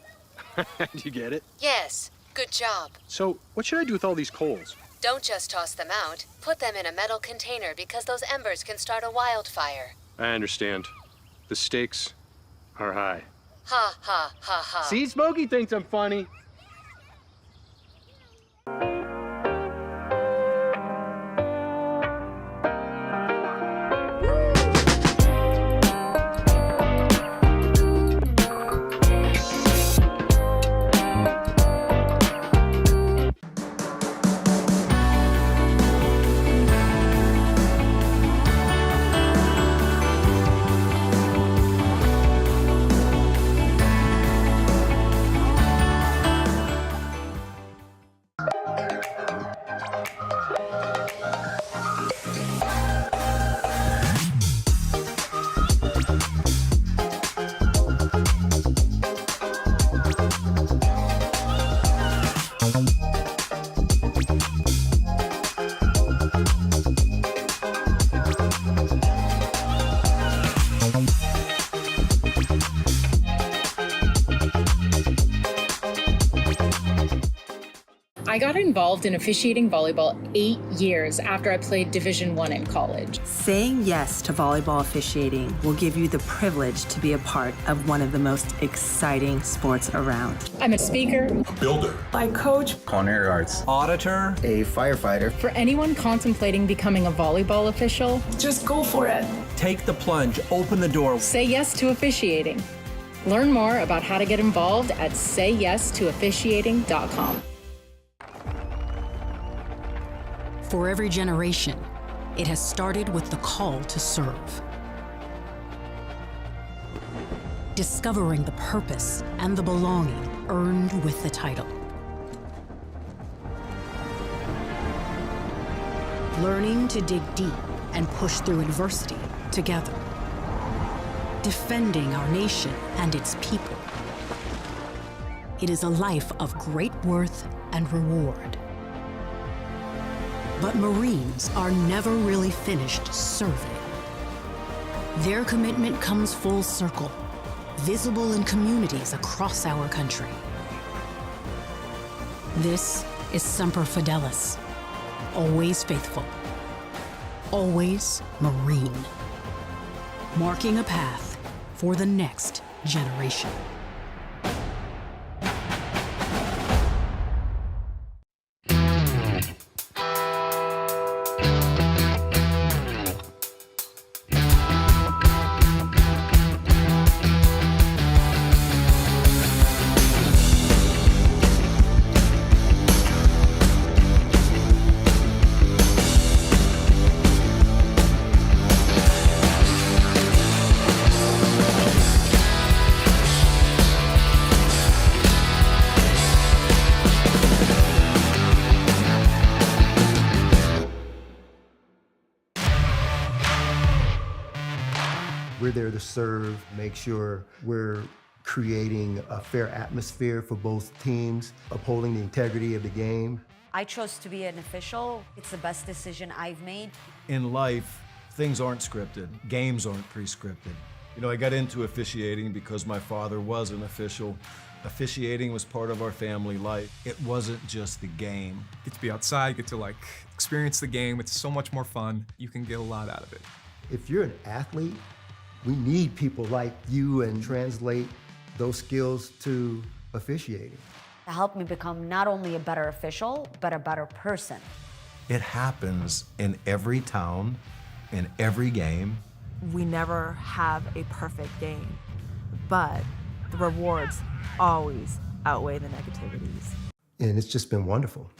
Do you get it? Yes, good job. So, what should I do with all these coals? Don't just toss them out. Put them in a metal container because those embers can start a wildfire. I understand. The stakes are high. Ha ha ha ha. See, Smokey thinks I'm funny. I got involved in officiating volleyball 8 years after I played Division I in college. Saying yes to volleyball officiating will give you the privilege to be a part of one of the most exciting sports around. I'm a speaker, A builder. I coach. Culinary arts. Auditor. A firefighter. For anyone contemplating becoming a volleyball official, just go for it. Take the plunge. Open the door. Say yes to officiating. Learn more about how to get involved at sayyes2officiating.com. For every generation, it has started with the call to serve. Discovering the purpose and the belonging earned with the title. Learning to dig deep and push through adversity together. Defending our nation and its people. It is a life of great worth and reward. But Marines are never really finished serving. Their commitment comes full circle, visible in communities across our country. This is Semper Fidelis, always faithful, always Marine, marking a path for the next generation. We're there to serve, make sure we're creating a fair atmosphere for both teams, upholding the integrity of the game. I chose to be an official. It's the best decision I've made. In life, things aren't scripted. Games aren't pre-scripted. You know, I got into officiating because my father was an official. Officiating was part of our family life. It wasn't just the game. Get to be outside, get to like experience the game. It's so much more fun. You can get a lot out of it. If you're an athlete, we need people like you and translate those skills to officiating. To help me become not only a better official, but a better person. It happens in every town, in every game. We never have a perfect game, but the rewards always outweigh the negativities. And it's just been wonderful.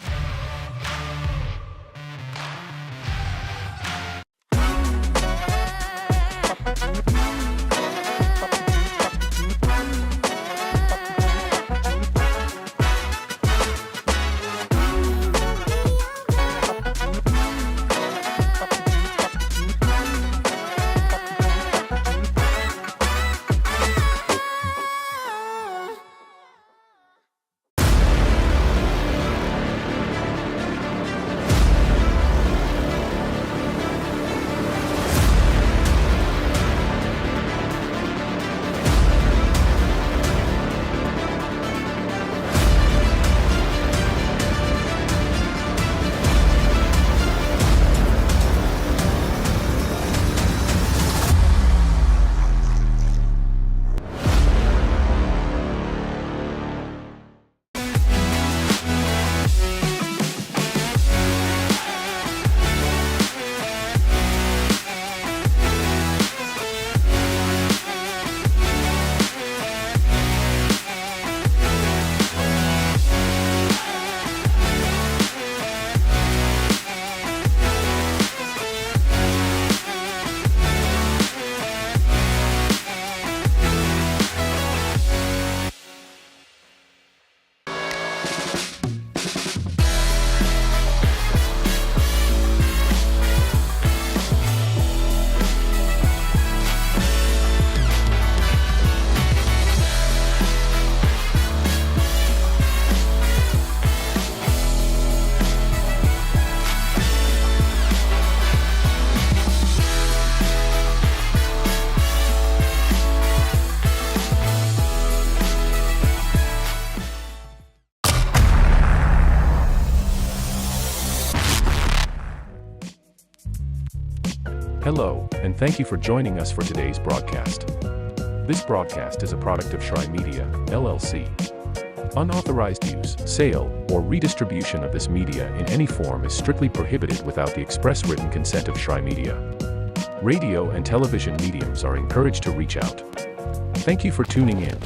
Hello, and thank you for joining us for today's broadcast. This broadcast is a product of Shry Media, LLC. Unauthorized use, sale, or redistribution of this media in any form is strictly prohibited without the express written consent of Shry Media. Radio and television mediums are encouraged to reach out. Thank you for tuning in.